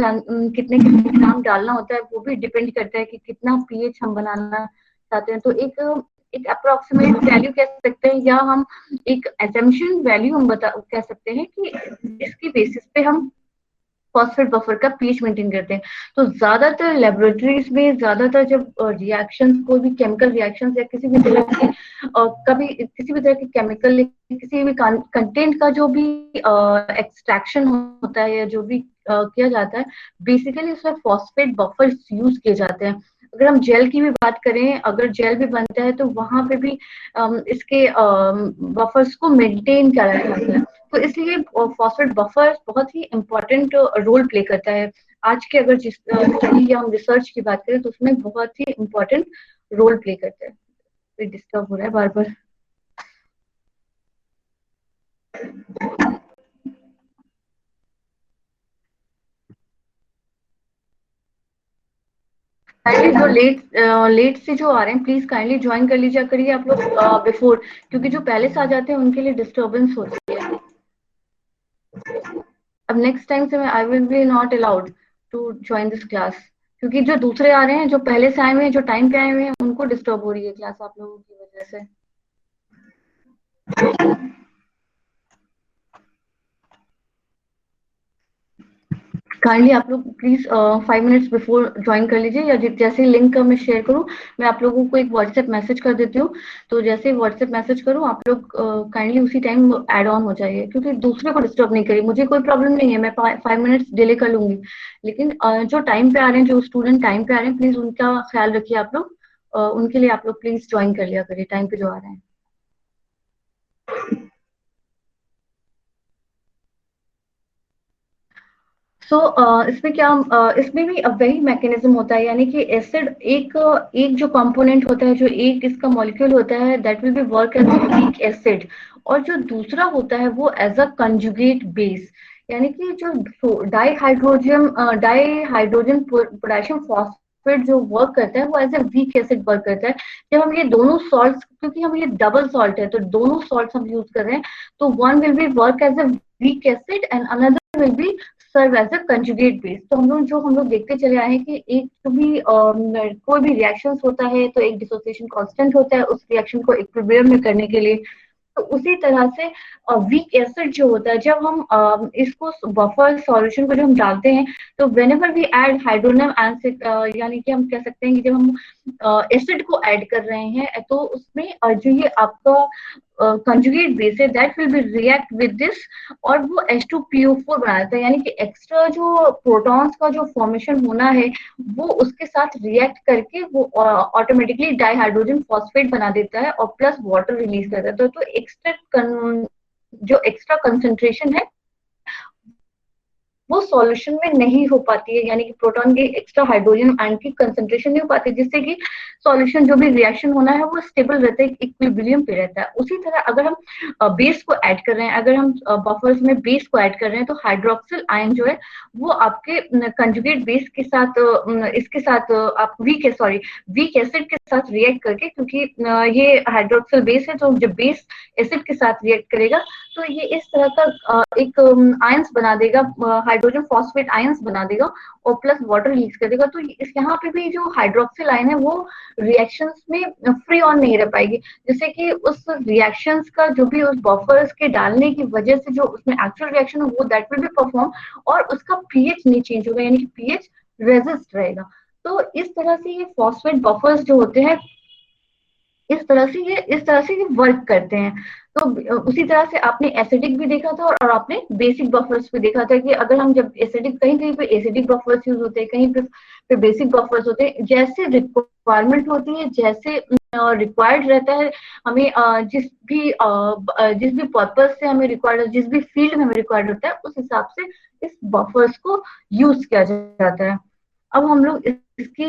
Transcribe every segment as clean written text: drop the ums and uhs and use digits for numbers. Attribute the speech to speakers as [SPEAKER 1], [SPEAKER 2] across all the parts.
[SPEAKER 1] कितने कितने ग्राम डालना होता है वो भी डिपेंड करता है कि कितना पीएच हम बनाना चाहते हैं। तो एक अप्रोक्सीमेट वैल्यू कह सकते हैं, या हम एक एजम्पशन वैल्यू हम कह सकते हैं कि इसकी बेसिस पे हम फॉस्फेट बफर का पीएच मेंटेन करते हैं। तो ज्यादातर लेबोरेटरीज में ज्यादातर जब रिएक्शन, कोई भी केमिकल रिएक्शन या किसी भी तरह की कभी किसी भी तरह के केमिकल, किसी भी कंटेंट का जो भी एक्सट्रैक्शन होता है या जो भी किया जाता है, बेसिकली उसमें फॉस्फेट बफर्स यूज किए जाते हैं। अगर हम जेल की भी बात करें, अगर जेल भी बनता है तो वहां पे भी इसके बफर्स को मेंटेन करा जाता है। तो इसलिए फॉस्फेट बफर बहुत ही इम्पोर्टेंट रोल प्ले करता है। आज के अगर जिस स्टडी या हम रिसर्च की बात करें तो उसमें बहुत ही इम्पोर्टेंट रोल प्ले करता है। डिस्टर्ब हो रहा है बार बार। काइंडली जो लेट से जो आ रहे हैं, प्लीज काइंडली ज्वाइन कर लीजिए करिए आप लोग बिफोर, क्योंकि जो पहले से आ जाते हैं उनके लिए डिस्टर्बेंस होती है। अब नेक्स्ट टाइम से मैं I will be not allowed to join this class, क्योंकि जो दूसरे आ रहे हैं, जो पहले से आए हुए हैं, जो टाइम पे आए हुए हैं, उनको डिस्टर्ब हो रही है क्लास आप लोगों की वजह से। काइंडली आप लोग प्लीज 5 मिनट्स बिफोर ज्वाइन कर लीजिए, या जैसे लिंक का मैं शेयर करूँ, मैं आप लोगों को एक व्हाट्सएप मैसेज कर देती हूँ। तो जैसे व्हाट्सएप मैसेज करूँ आप लोग काइंडली उसी टाइम ऐड ऑन हो जाइए, क्योंकि दूसरे को डिस्टर्ब नहीं करिए। मुझे कोई प्रॉब्लम नहीं है, मैं 5 मिनट्स डिले कर लूंगी, लेकिन जो टाइम पे आ रहे हैं, जो स्टूडेंट टाइम पे आ रहे हैं, प्लीज उनका ख्याल रखिए आप लोग। उनके लिए आप लोग प्लीज ज्वाइन कर लिया करिए टाइम पे जो आ रहे हैं। सो इसमें क्या इसमें भी अब वही मैकेनिज्म होता है, यानी कि एसिड एक जो कंपोनेंट होता है, जो एक इसका मॉलिक्यूल होता है, that will be work as a weak acid, और जो दूसरा होता है वो एज अ कंजुगेट बेस। यानी कि जो डाई हाइड्रोजन पोटेशियम फॉस्फेट जो वर्क करता है वो as a weak acid work करता है। जब हम ये दोनों सॉल्ट्स, क्योंकि हम ये डबल सॉल्ट है तो दोनों सॉल्ट्स हम यूज कर रहे हैं, तो one will be work as a weak acid and another will be serve as a conjugate base. तो हम लोग देखते चले आए हैं कि एक जो भी कोई भी रिएक्शन होता है तो एक डिसोसिएशन कांस्टेंट होता है उस रिएक्शन को इक्विलिब्रियम में करने के लिए। तो उसी तरह से वीक एसिड जो होता है, जब हम इसको बफर सॉल्यूशन को जब हम डालते हैं, तो whenever we add hydronium acid, यानी कि हम कह सकते हैं कि जब हम एसिड को ऐड कर रहे हैं तो उसमें जो ये आपका कंजुगेट बेस है, that will B react with this, और वो H2PO4 बनाता है। यानी कि एक्स्ट्रा जो प्रोटॉन्स का जो फॉर्मेशन होना है वो उसके साथ रिएक्ट करके वो ऑटोमेटिकली डाइहाइड्रोजन फॉस्फेट बना देता है और प्लस वाटर रिलीज करता है। तो जो एक्स्ट्रा कंसंट्रेशन है वो सॉल्यूशन में नहीं हो पाती है, यानी कि प्रोटॉन के एक्स्ट्रा हाइड्रोजन आयन की कंसंट्रेशन नहीं हो पाती, जिससे कि सॉल्यूशन जो भी रिएक्शन होना है वो स्टेबल रहता है, इक्विलिब्रियम पे रहता है। उसी तरह अगर हम बेस को ऐड कर रहे हैं, अगर हम बफर्स में बेस को ऐड कर रहे हैं, तो हाइड्रोक्सिल आयन जो है वो आपके कंजुगेट बेस के साथ इसके साथ आप वीक एसिड के साथ रिएक्ट करके, क्योंकि ये हाइड्रोक्सिल बेस है, तो जब बेस एसिड के साथ रिएक्ट करेगा तो ये इस तरह का एक आयंस बना देगा, हाइड्रोजन फॉस्फेट आयंस बना देगा और प्लस वाटर रिलीज कर देगा। तो इस यहाँ पे भी जो हाइड्रोक्सिल आयन है वो रिएक्शंस में फ्री ऑन नहीं रह पाएगी, जैसे कि उस रिएक्शंस का जो भी उस बफर्स के डालने की वजह से जो उसमें एक्चुअल रिएक्शन हो वो दैट विल बी परफॉर्म, और उसका पीएच नहीं चेंज होगा, यानी कि पीएच रेजिस्ट रहेगा। तो इस तरह से ये फॉस्फेट बफर्स जो होते हैं इस तरह से ये वर्क करते हैं। तो उसी तरह से आपने एसिडिक भी देखा था और आपने बेसिक बफर्स भी देखा था कि अगर हम जब एसिडिक, कहीं कहीं पे एसिडिक बफर्स यूज होते हैं, कहीं पे बेसिक बफर्स होते हैं, जैसे रिक्वायरमेंट होती है, जैसे रिक्वायर्ड रहता है हमें, जिस भी पर्पज से हमें रिक्वायर्ड, जिस भी फील्ड में हमें रिक्वायर्ड होता है, उस हिसाब से इस बफर्स को यूज किया जाता है। अब हम लोग इसकी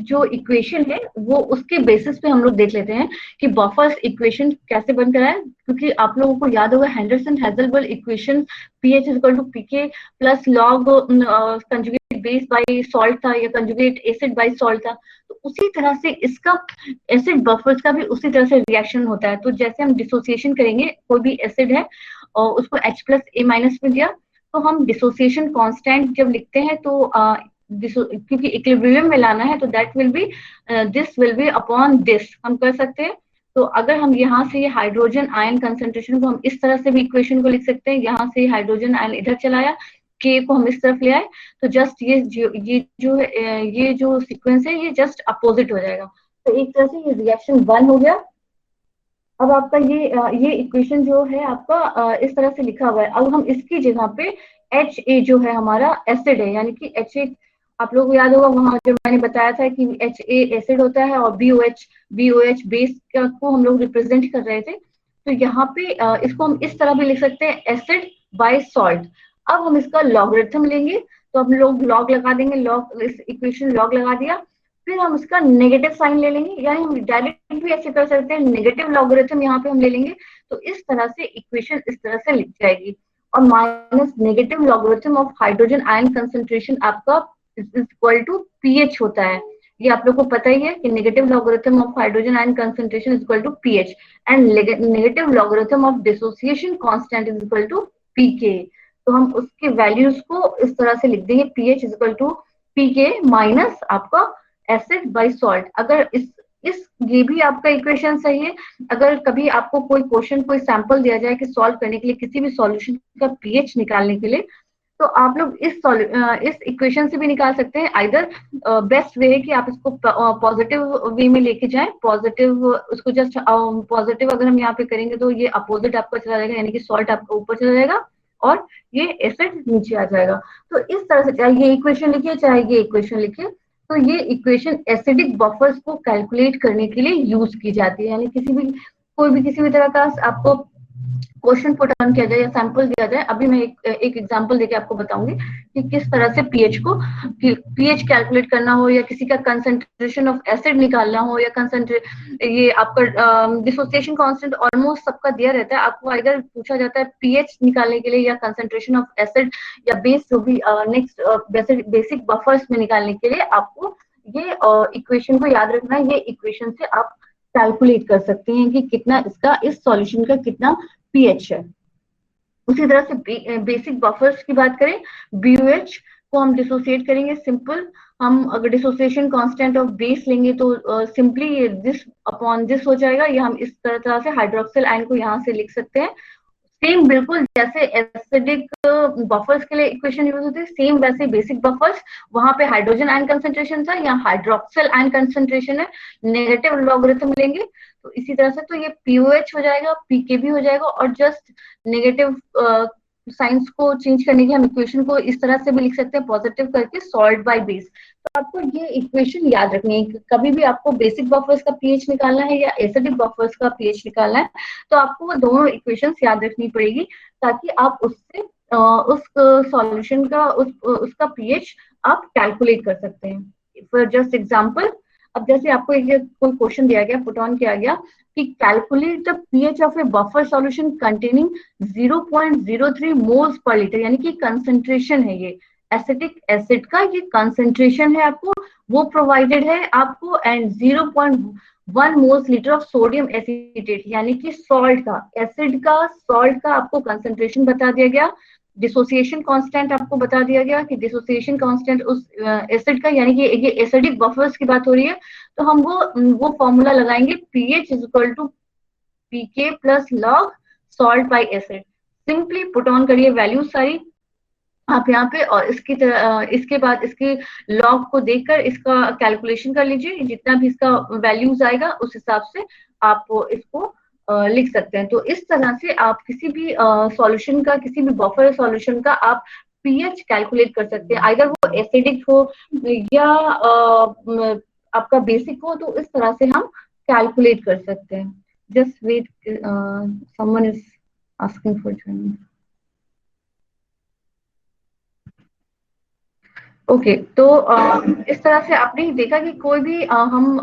[SPEAKER 1] जो इक्वेशन है वो उसके बेसिस पे हम लोग देख लेते हैं कि बफर्स इक्वेशन कैसे बनकर है, क्योंकि आप लोगों को याद होगा Henderson Hasselbalch equation, pH is equal to pK plus log conjugate base by salt था, या कंजुगेट एसिड बाय सॉल्ट था। तो उसी तरह से इसका एसिड बफर्स का भी उसी तरह से रिएक्शन होता है। तो जैसे हम डिसोसिएशन करेंगे, कोई भी एसिड है और उसको H+A- में दिया, तो हम डिसोसिएशन कांस्टेंट जब लिखते हैं तो क्योंकि इक्विलिब्रियम में लाना है तो that will B this will be upon this हम कर सकते हैं। तो अगर हम यहाँ से ये हाइड्रोजन आयन कंसेंट्रेशन को हम इस तरह से भी इक्वेशन को लिख सकते हैं, यहाँ से हाइड्रोजन आयन इधर चलाया, के को हम इस तरफ ले आए, तो जस्ट ये जो सीक्वेंस है ये जस्ट अपोजिट हो जाएगा। तो एक तरह से ये रिएक्शन 1 हो गया। अब आपका ये इक्वेशन जो है आपका इस तरह से लिखा हुआ है। अब हम इसकी जगह पे HA जो है हमारा एसिड है, यानी कि HA आप लोगों को याद होगा वहां जो मैंने बताया था कि HA एसिड होता है और BOH बेस को हम लोग रिप्रेजेंट कर रहे थे। तो यहाँ पे इसको हम इस तरह भी लिख सकते हैं, एसिड बाय सॉल्ट। अब हम इसका लॉगरिथम लेंगे, तो हम लोग लॉग लगा देंगे, लॉग इस इक्वेशन लॉग लगा दिया, फिर हम उसका नेगेटिव साइन ले लेंगे, यानी हम डायरेक्ट भी ऐसे कर सकते हैं, नेगेटिव लॉगरिथम यहाँ पे हम ले लेंगे, तो इस तरह से इक्वेशन इस तरह से लिख जाएगी। और minus negative logarithm of hydrogen ion concentration आपका इज इक्वल टू पीएच होता है। ये आप लोग को पता ही है कि negative logarithm of hydrogen ion concentration is equal to pH and negative logarithm of dissociation constant is equal to pK. तो हम उसके वैल्यूज को इस तरह से लिख देंगे, pH is equal to pK minus आपका एसिड बाय सॉल्ट। अगर इस ये भी आपका इक्वेशन सही है। अगर कभी आपको कोई क्वेश्चन कोई सैंपल दिया जाए कि सॉल्व करने के लिए किसी भी सॉल्यूशन का पीएच निकालने के लिए, तो आप लोग इस इक्वेशन से भी निकाल सकते हैं। आइदर बेस्ट वे है कि आप इसको पॉजिटिव वे में लेके जाएं, पॉजिटिव उसको जस्ट पॉजिटिव अगर हम यहाँ पे करेंगे तो ये अपोजिट आपका चला जाएगा, यानी कि सॉल्ट आपका ऊपर चला जाएगा और ये एसिड नीचे आ जाएगा। तो इस तरह से चाहे ये इक्वेशन लिखिए चाहे ये इक्वेशन लिखिए, तो ये इक्वेशन एसिडिक बफर्स को कैलकुलेट करने के लिए यूज की जाती है। यानी कोई भी किसी भी तरह का आपको क्वेश्चन पुट ऑन किया जाए या सैंपल दिया जाए, अभी मैं एक एग्जांपल देके आपको बताऊंगी कि किस तरह से पीएच कैलकुलेट करना हो, या किसी का कंसंट्रेशन ऑफ एसिड निकालना हो, या ये आपका डिसोसिएशन कांस्टेंट ऑलमोस्ट सबका दिया रहता है। आपको अगर पूछा जाता है पीएच निकालने के लिए या कंसंट्रेशन ऑफ एसिड या बेस जो भी नेक्स्ट बेसिक बफर्स में निकालने के लिए, आपको ये इक्वेशन को याद रखना है। ये इक्वेशन से आप कैलकुलेट कर सकते हैं कि कितना इसका इस सॉल्यूशन का कितना पीएच है। उसी तरह से बेसिक बफर्स की बात करें, BOH को हम डिसोसिएट करेंगे सिंपल। हम अगर डिसोसिएशन कांस्टेंट ऑफ बेस लेंगे तो सिंपली दिस अपॉन दिस हो जाएगा, या हम इस तरह से हाइड्रोक्सिल आयन को यहाँ से लिख सकते हैं। सेम बिल्कुल जैसे एसिडिक बफर्स के लिए इक्वेशन यूज होती है, सेम वैसे बेसिक बफर्स, वहां पे हाइड्रोजन आयन कंसेंट्रेशन था, यहाँ हाइड्रोक्सिल आयन कंसेंट्रेशन है, नेगेटिव लॉगरिथम लेंगे तो इसी तरह से तो ये POH हो जाएगा, PK भी हो जाएगा, और जस्ट नेगेटिव साइंस को चेंज करने की हम इक्वेशन को इस तरह से भी लिख सकते हैं, पॉजिटिव करके सॉल्ट बाय बेस। तो आपको ये इक्वेशन याद रखनी है। कभी भी आपको बेसिक बफर्स का पीएच निकालना है या एसिडिक बफर्स का पीएच निकालना है, तो आपको वो दोनों इक्वेशंस याद रखनी पड़ेगी, ताकि आप उससे उस सॉल्यूशन का उसका पीएच आप कैलकुलेट कर सकते हैं। फॉर जस्ट एग्जांपल, अब जैसे आपको कोई क्वेश्चन दिया गया, पुट ऑन किया गया कि calculate the pH of A buffer solution containing 0.03 moles per litre, यानी कि कंसंट्रेशन है ये एसिटिक एसिड का, ये कंसंट्रेशन है आपको वो प्रोवाइडेड है आपको, and 0.1 moles litre of sodium acetate, यानी कि सॉल्ट का, एसिड का सॉल्ट का आपको कंसंट्रेशन बता दिया गया। डिसोसिएशन कांस्टेंट आपको बता दिया गया कि डिसोसिएशन कांस्टेंट उस एसिड का, यानी कि ये एसिडिक बफर्स की बात हो रही है, तो हम वो फॉर्मूला लगाएंगे, pH is equal to pK plus log salt by acid. Simply put on करिए वैल्यूज सारी आप यहाँ पे, और इसके बाद इसके लॉग को देखकर इसका कैलकुलेशन कर लीजिए, जितना भी इसका वैल्यूज आएगा उस हिसाब से आप इसको लिख सकते हैं। तो इस तरह से आप किसी भी सॉल्यूशन का, किसी भी बफर सॉल्यूशन का आप पीएच कैलकुलेट कर सकते हैं, आइदर वो एसिडिक हो या आपका बेसिक हो, तो इस तरह से हम कैलकुलेट कर सकते हैं। Just wait, someone is asking for joining. Okay तो इस तरह से आपने देखा कि कोई भी हम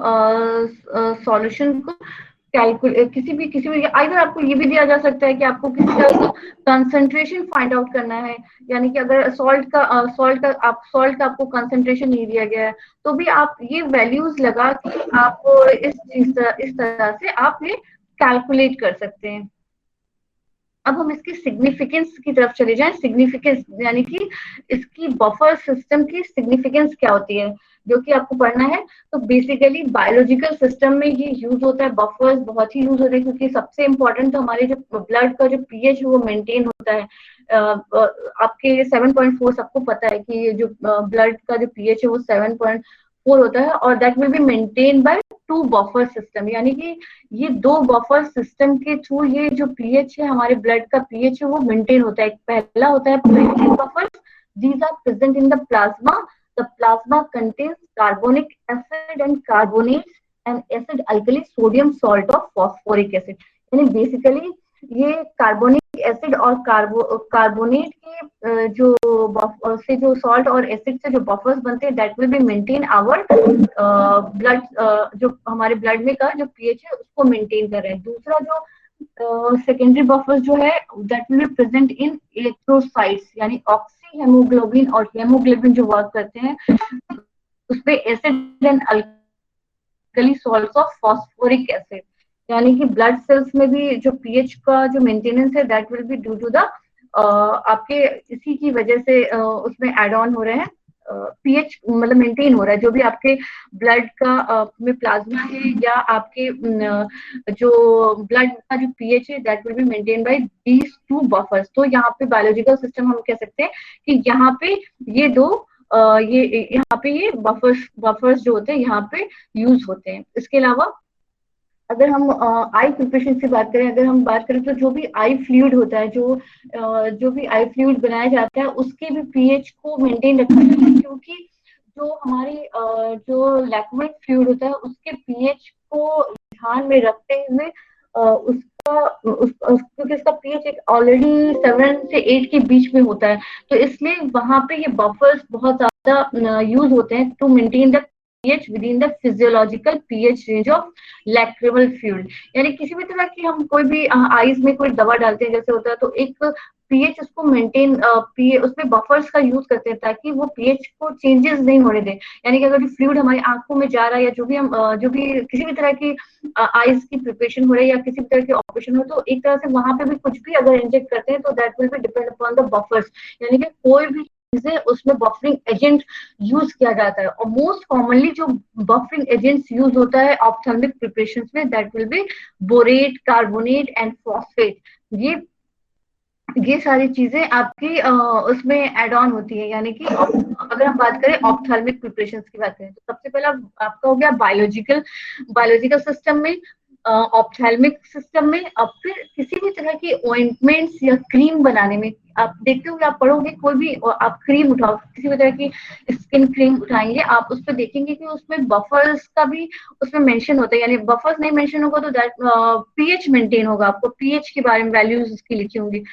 [SPEAKER 1] सॉल्यूशन को कैलकुलेट किसी भी आइदर आपको ये भी दिया जा सकता है कि आपको किसी का कंसंट्रेशन फाइंड आउट करना है, यानी कि अगर सॉल्ट का आपको कंसंट्रेशन नहीं दिया गया है, तो भी आप ये वैल्यूज लगा के आप इस तरह से आप ये कैलकुलेट कर सकते हैं। अब हम इसकी सिग्निफिकेंस की तरफ चले जाएं। सिग्निफिकेंस यानी कि इसकी बफर सिस्टम की सिग्निफिकेंस क्या होती है, जो कि आपको पढ़ना है। तो बेसिकली बायोलॉजिकल सिस्टम में ये यूज होता है, बफर्स बहुत ही यूज होते हैं, क्योंकि सबसे इम्पोर्टेंट तो हमारे जो ब्लड का जो पीएच है वो मेंटेन होता है। आपके 7.4 सबको पता है कि ये जो ब्लड का जो पीएच है वो 7.4 होता है, और that will be maintain by 2 buffer system, यानी कि ये 2 बफर सिस्टम के थ्रू ये जो पीएच है, हमारे ब्लड का पीएच है वो मेंटेन होता है। पहला होता है printing buffers, these are present in the plasma. The plasma contains carbonic acid and carbonates and acid alkali sodium salt of phosphoric acid. यानी बेसिकली ये कार्बोनिक एसिड और कार्बोनेट के जो से जो सॉल्ट और एसिड से जो बफर्स बनते हैं, that will be maintain our blood, जो हमारे ब्लड में का जो पीएच है उसको मेंटेन कर रहे हैं। दूसरा जो सेकेंडरी बफर्स जो है, that will be present in electrocytes, यानी ऑक्सी हेमोग्लोबिन और हेमोग्लोबिन जो वर्क करते हैं उसपे acid and alkali salts of phosphoric acid. यानी कि ब्लड सेल्स में भी जो पीएच का जो मेंटेनेंस है, that will be due to the आपके इसी की वजह से उसमें एड ऑन हो रहे हैं, पीएच मतलब मेंटेन हो रहा है। जो भी आपके ब्लड का में प्लाज्मा है या आपके जो ब्लड का जो पीएच है, that will be maintain by these 2 buffers. तो यहाँ पे बायोलॉजिकल सिस्टम हम कह सकते हैं कि यहाँ पे ये दो ये यहाँ पे ये बफर्स जो होते हैं यहाँ पे यूज होते हैं। इसके अलावा अगर हम आई प्रिपरेशन की बात करें, अगर हम बात करें तो जो भी आई फ्लूइड होता है, जो भी आई फ्लूइड बनाया जाता है, उसके भी पीएच को मेंटेन रखना चाहिए, क्योंकि जो हमारी जो लिक्विड फ्लूइड होता है उसके पीएच को ध्यान में रखते हुए क्योंकि इसका पीएच एक ऑलरेडी 7 से 8 के बीच में होता है, तो इसलिए वहां पे ये बफर्स बहुत ज्यादा यूज होते हैं to maintain the pH within the physiological pH range of lacrimal fluid। यानी किसी भी तरह की हम कोई भी आइस में कोई दवा डालते हैं जैसे होता है, तो एक पीएच उसको मेंटेन उसमें बफर्स का यूज करते हैं ताकि वो पीएच को चेंजेस नहीं होने दें। यानी कि अगर फ्लूइड हमारी आंखों में जा रहा है, या जो भी हम जो भी किसी भी तरह की आइस की प्रिपरेशन हो रही है या किसी भी तरह की ऑपरेशन हो, तो एक तरह से वहां पे भी कुछ भी अगर इंजेक्ट करते हैं तो that will B depend upon the buffers. यानी कि कोई भी चीजें उसमें बफरिंग एजेंट यूज किया जाता है, और मोस्ट कॉमनली जो बफरिंग एजेंट्स यूज होता है ऑप्थेल्मिक प्रिपरेशन में, that will B borate, carbonate and phosphate. ये सारी चीजें आपकी उसमें एड ऑन होती है। यानी कि अगर हम बात करें ऑप्थेल्मिक प्रिपरेशन की बात करें, तो सबसे पहला आपका हो गया बायोलॉजिकल बायोलॉजिकल सिस्टम में, ऑप्थेल्मिक सिस्टम में। अब फिर किसी भी तरह की ऑइंटमेंट्स या क्रीम बनाने में, आप देखते होंगे, आप पढ़ोगे कोई भी आप क्रीम उठाओ, किसी भी तरह की स्किन क्रीम उठाएंगे आप, उस पर देखेंगे कि उसमें बफर्स का भी उसमें मेंशन होता है। यानी बफर्स नहीं मेंशन होगा तो दैट पीएच मेंटेन होगा, आपको पीएच के बारे में वैल्यूज उसकी लिखी होंगी।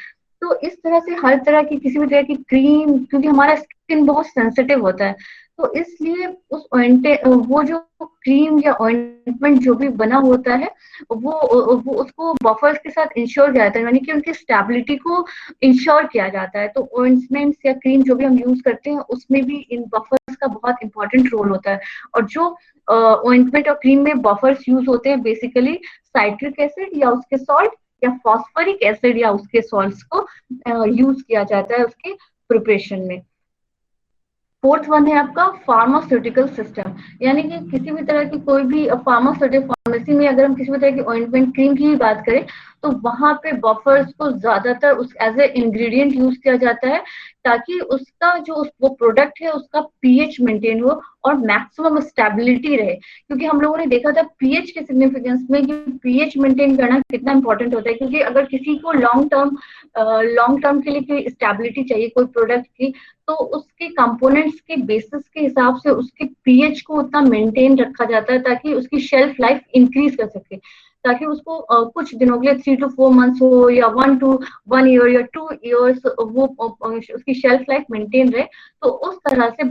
[SPEAKER 1] तो इस तरह से हर तरह की किसी भी तरह की क्रीम, क्योंकि हमारा स्किन बहुत सेंसिटिव होता है, तो इसलिए उस वो जो क्रीम या ऑइंटमेंट जो भी बना होता है वो उसको बफर्स के साथ इंश्योर किया जाता है, यानी कि उनकी स्टेबिलिटी को इंश्योर किया जाता है। तो ऑइंटमेंट्स या क्रीम जो भी हम यूज करते हैं उसमें भी इन बफर्स का बहुत इंपॉर्टेंट रोल होता है। और जो ऑइंटमेंट और क्रीम में बफर्स यूज होते हैं, बेसिकली साइट्रिक एसिड या उसके सॉल्ट या फॉस्फोरिक एसिड या उसके सॉल्ट्स को यूज किया जाता है उसके प्रिपरेशन में। फोर्थ वन है आपका फार्मास्यूटिकल सिस्टम। यानी कि किसी भी तरह की कोई भी फार्मास्यूटिकल फार्मेसी में अगर हम किसी भी तरह की ऑइंटमेंट क्रीम की बात करें, तो वहां पे बफर्स को ज्यादातर उस एज ए इंग्रेडिएंट यूज किया जाता है, ताकि उसका जो वो प्रोडक्ट है उसका पीएच मेंटेन हो और मैक्सिमम स्टेबिलिटी रहे। क्योंकि हम लोगों ने देखा था पीएच के सिग्निफिकेंस में कि पीएच मेंटेन करना कितना इंपॉर्टेंट होता है, क्योंकि अगर किसी को लॉन्ग टर्म के लिए कोई स्टेबिलिटी चाहिए कोई प्रोडक्ट की, तो उसके कंपोनेंट्स के बेसिस के हिसाब से उसके पीएच को उतना मेंटेन रखा जाता है ताकि उसकी शेल्फ लाइफ इंक्रीज कर सके, ताकि उसको कुछ दिनों के लिए 3 to 4 months हो या 1 to 1 year या 2 years वो उसकी शेल्फ लाइफ मेंटेन रहे। तो उस तरह से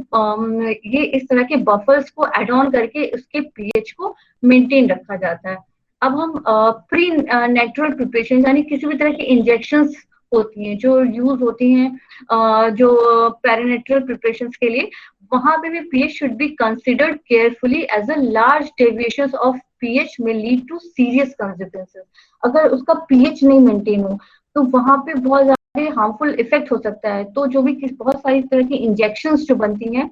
[SPEAKER 1] ये इस तरह के बफर्स को एड ऑन करके उसके पीएच को मेंटेन रखा जाता है। अब हम प्री नेचुरल प्रिपरेशन, यानी किसी भी तरह की इंजेक्शंस होती हैं जो यूज होती हैं जो पेरिनेट्रल प्रिपरेशंस के लिए, वहां पे भी pH should be considered carefully as a large deviations of pH में लीड टू सीरियस कॉन्सिक्वेंसेस। अगर उसका पीएच नहीं मेंटेन हो तो वहां पे बहुत ज्यादा हार्मफुल इफेक्ट हो सकता है। तो जो भी बहुत सारी तरह की इंजेक्शंस जो बनती हैं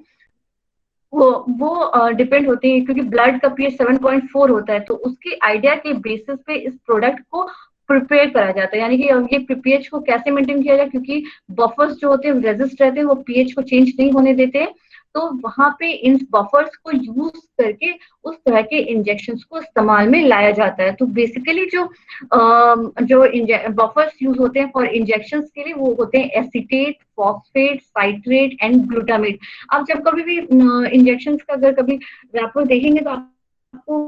[SPEAKER 1] वो डिपेंड होती है, क्योंकि ब्लड का पीएच 7.4 होता है, तो उसके आइडिया के बेसिस पे इस प्रोडक्ट को प्रिपेयर करा जाता है। यानी कि अब ये पीएच को कैसे मेंटेन किया जाए, क्योंकि बफर्स जो होते हैं रेजिस्ट रहते हैं, वो पीएच को चेंज नहीं होने देते हैं। तो वहां पे इन बफर्स को यूज करके उस तरह के इंजेक्शन को इस्तेमाल में लाया जाता है। तो बेसिकली जो बफर्स यूज होते हैं फॉर इंजेक्शन के लिए, वो होते हैं acetate, phosphate, citrate and glutamate. आप जब कभी भी इंजेक्शन का अगर कभी रैपर देखेंगे तो आपको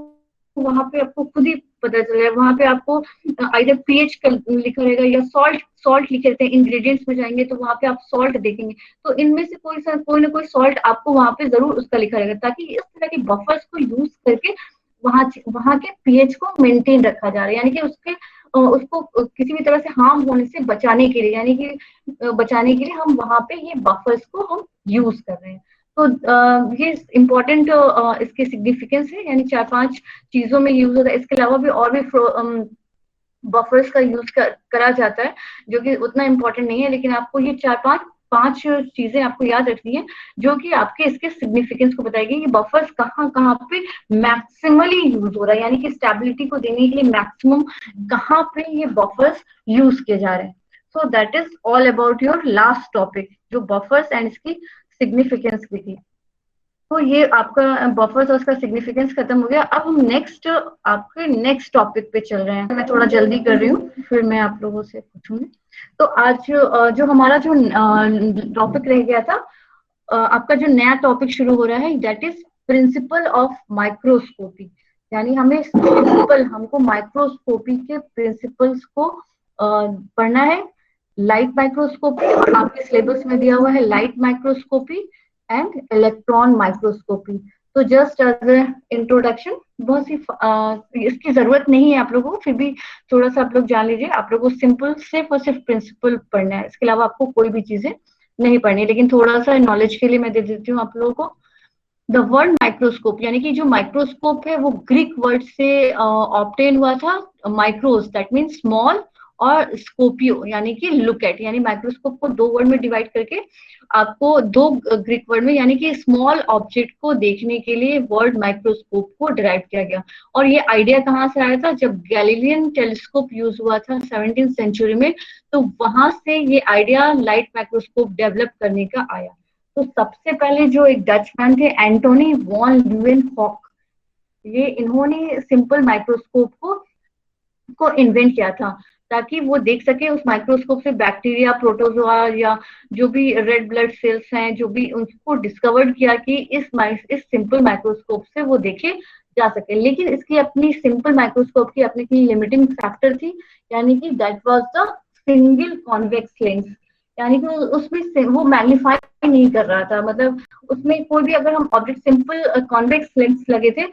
[SPEAKER 1] वहां पे आपको खुद ही पता चलेगा, वहां पे आपको आइदर पीएच का लिखा रहेगा या सॉल्ट सॉल्ट लिखे रहते हैं। इंग्रेडिएंट्स में जाएंगे तो वहां पे आप सॉल्ट देखेंगे, तो इनमें से कोई ना कोई सॉल्ट आपको वहां पे जरूर उसका लिखा रहेगा, ताकि इस तरह के बफर्स को यूज करके वहां वहां के पीएच को मेंटेन रखा जा रहा है। यानी कि उसको किसी भी तरह से हार्म होने से बचाने के लिए, यानी कि बचाने के लिए हम वहां पे ये बफर्स को हम यूज कर रहे हैं। तो ये इम्पोर्टेंट इसके सिग्निफिकेंस है, यानी 4-5 चीजों में यूज होता है। इसके अलावा भी और भी बफर्स का यूज करा जाता है, जो कि उतना इम्पोर्टेंट नहीं है, लेकिन आपको ये 4-5 चीजें आपको याद रखनी है, जो कि आपके इसके सिग्निफिकेंस को बताएगी कि बफर्स कहाँ कहाँ पे मैक्सिमली यूज हो रहा है, यानी कि स्टेबिलिटी को देने के लिए मैक्सिमम कहाँ पे ये बफर्स यूज किए जा रहे हैं। So that is all about your last topic, जो बफर्स एंड इसकी सिग्निफिकेंस भी थी। तो ये आपका बफर्स और उसका सिग्निफिकेंस खत्म हो गया। अब हम आपके नेक्स्ट टॉपिक पे चल रहे हैं। मैं थोड़ा जल्दी कर रही हूँ, फिर मैं आप लोगों से पूछूंगी। तो आज जो हमारा जो टॉपिक रह गया था, आपका जो नया टॉपिक शुरू हो रहा है, that is principle of microscopy. यानी हमको माइक्रोस्कोपी के प्रिंसिपल्स को पढ़ना है। लाइट माइक्रोस्कोपी, आपके सिलेबस में दिया हुआ है light microscopy and electron microscopy. तो जस्ट एज ए इंट्रोडक्शन, बहुत सी इसकी जरूरत नहीं है आप लोगों को, फिर भी थोड़ा सा आप लोग जान लीजिए। आप लोगों को सिंपल सिर्फ और सिर्फ प्रिंसिपल पढ़ना है, इसके अलावा आपको कोई भी चीजें नहीं पढ़नी, लेकिन थोड़ा सा नॉलेज के लिए मैं दे देती हूँ आप लोगों को। द वर्ड माइक्रोस्कोप, यानी कि जो माइक्रोस्कोप है वो ग्रीक वर्ड से ऑब्टेन हुआ था। माइक्रोस दैट मीन स्मॉल, और स्कोपियो यानी कि लुक एट। यानी माइक्रोस्कोप को 2 वर्ड में डिवाइड करके आपको 2 ग्रीक वर्ड में, यानी कि स्मॉल ऑब्जेक्ट को देखने के लिए वर्ड माइक्रोस्कोप को डिराइव किया गया। और ये आइडिया कहाँ से आया था? जब गैलीलियन टेलीस्कोप यूज हुआ था 17th सेंचुरी में, तो वहां से ये आइडिया लाइट माइक्रोस्कोप डेवलप करने का आया। तो सबसे पहले जो एक डचमैन थे, एंटोनी वॉन ल्यूवेनहॉक, ये इन्होंने सिंपल माइक्रोस्कोप को इन्वेंट किया था, ताकि वो देख सके उस माइक्रोस्कोप से बैक्टीरिया, प्रोटोजोआ या जो भी रेड ब्लड सेल्स हैं, जो भी उनको डिस्कवर्ड किया कि इस सिंपल माइक्रोस्कोप से वो देखे जा सके। लेकिन इसकी अपनी सिंपल माइक्रोस्कोप की अपनी लिमिटिंग फैक्टर थी, यानी कि that was the single convex lens. यानी कि उसमें वो मैग्नीफाई नहीं कर रहा था, मतलब उसमें कोई भी अगर हम ऑब्जेक्ट, सिंपल कॉन्वेक्स लेंस लगे थे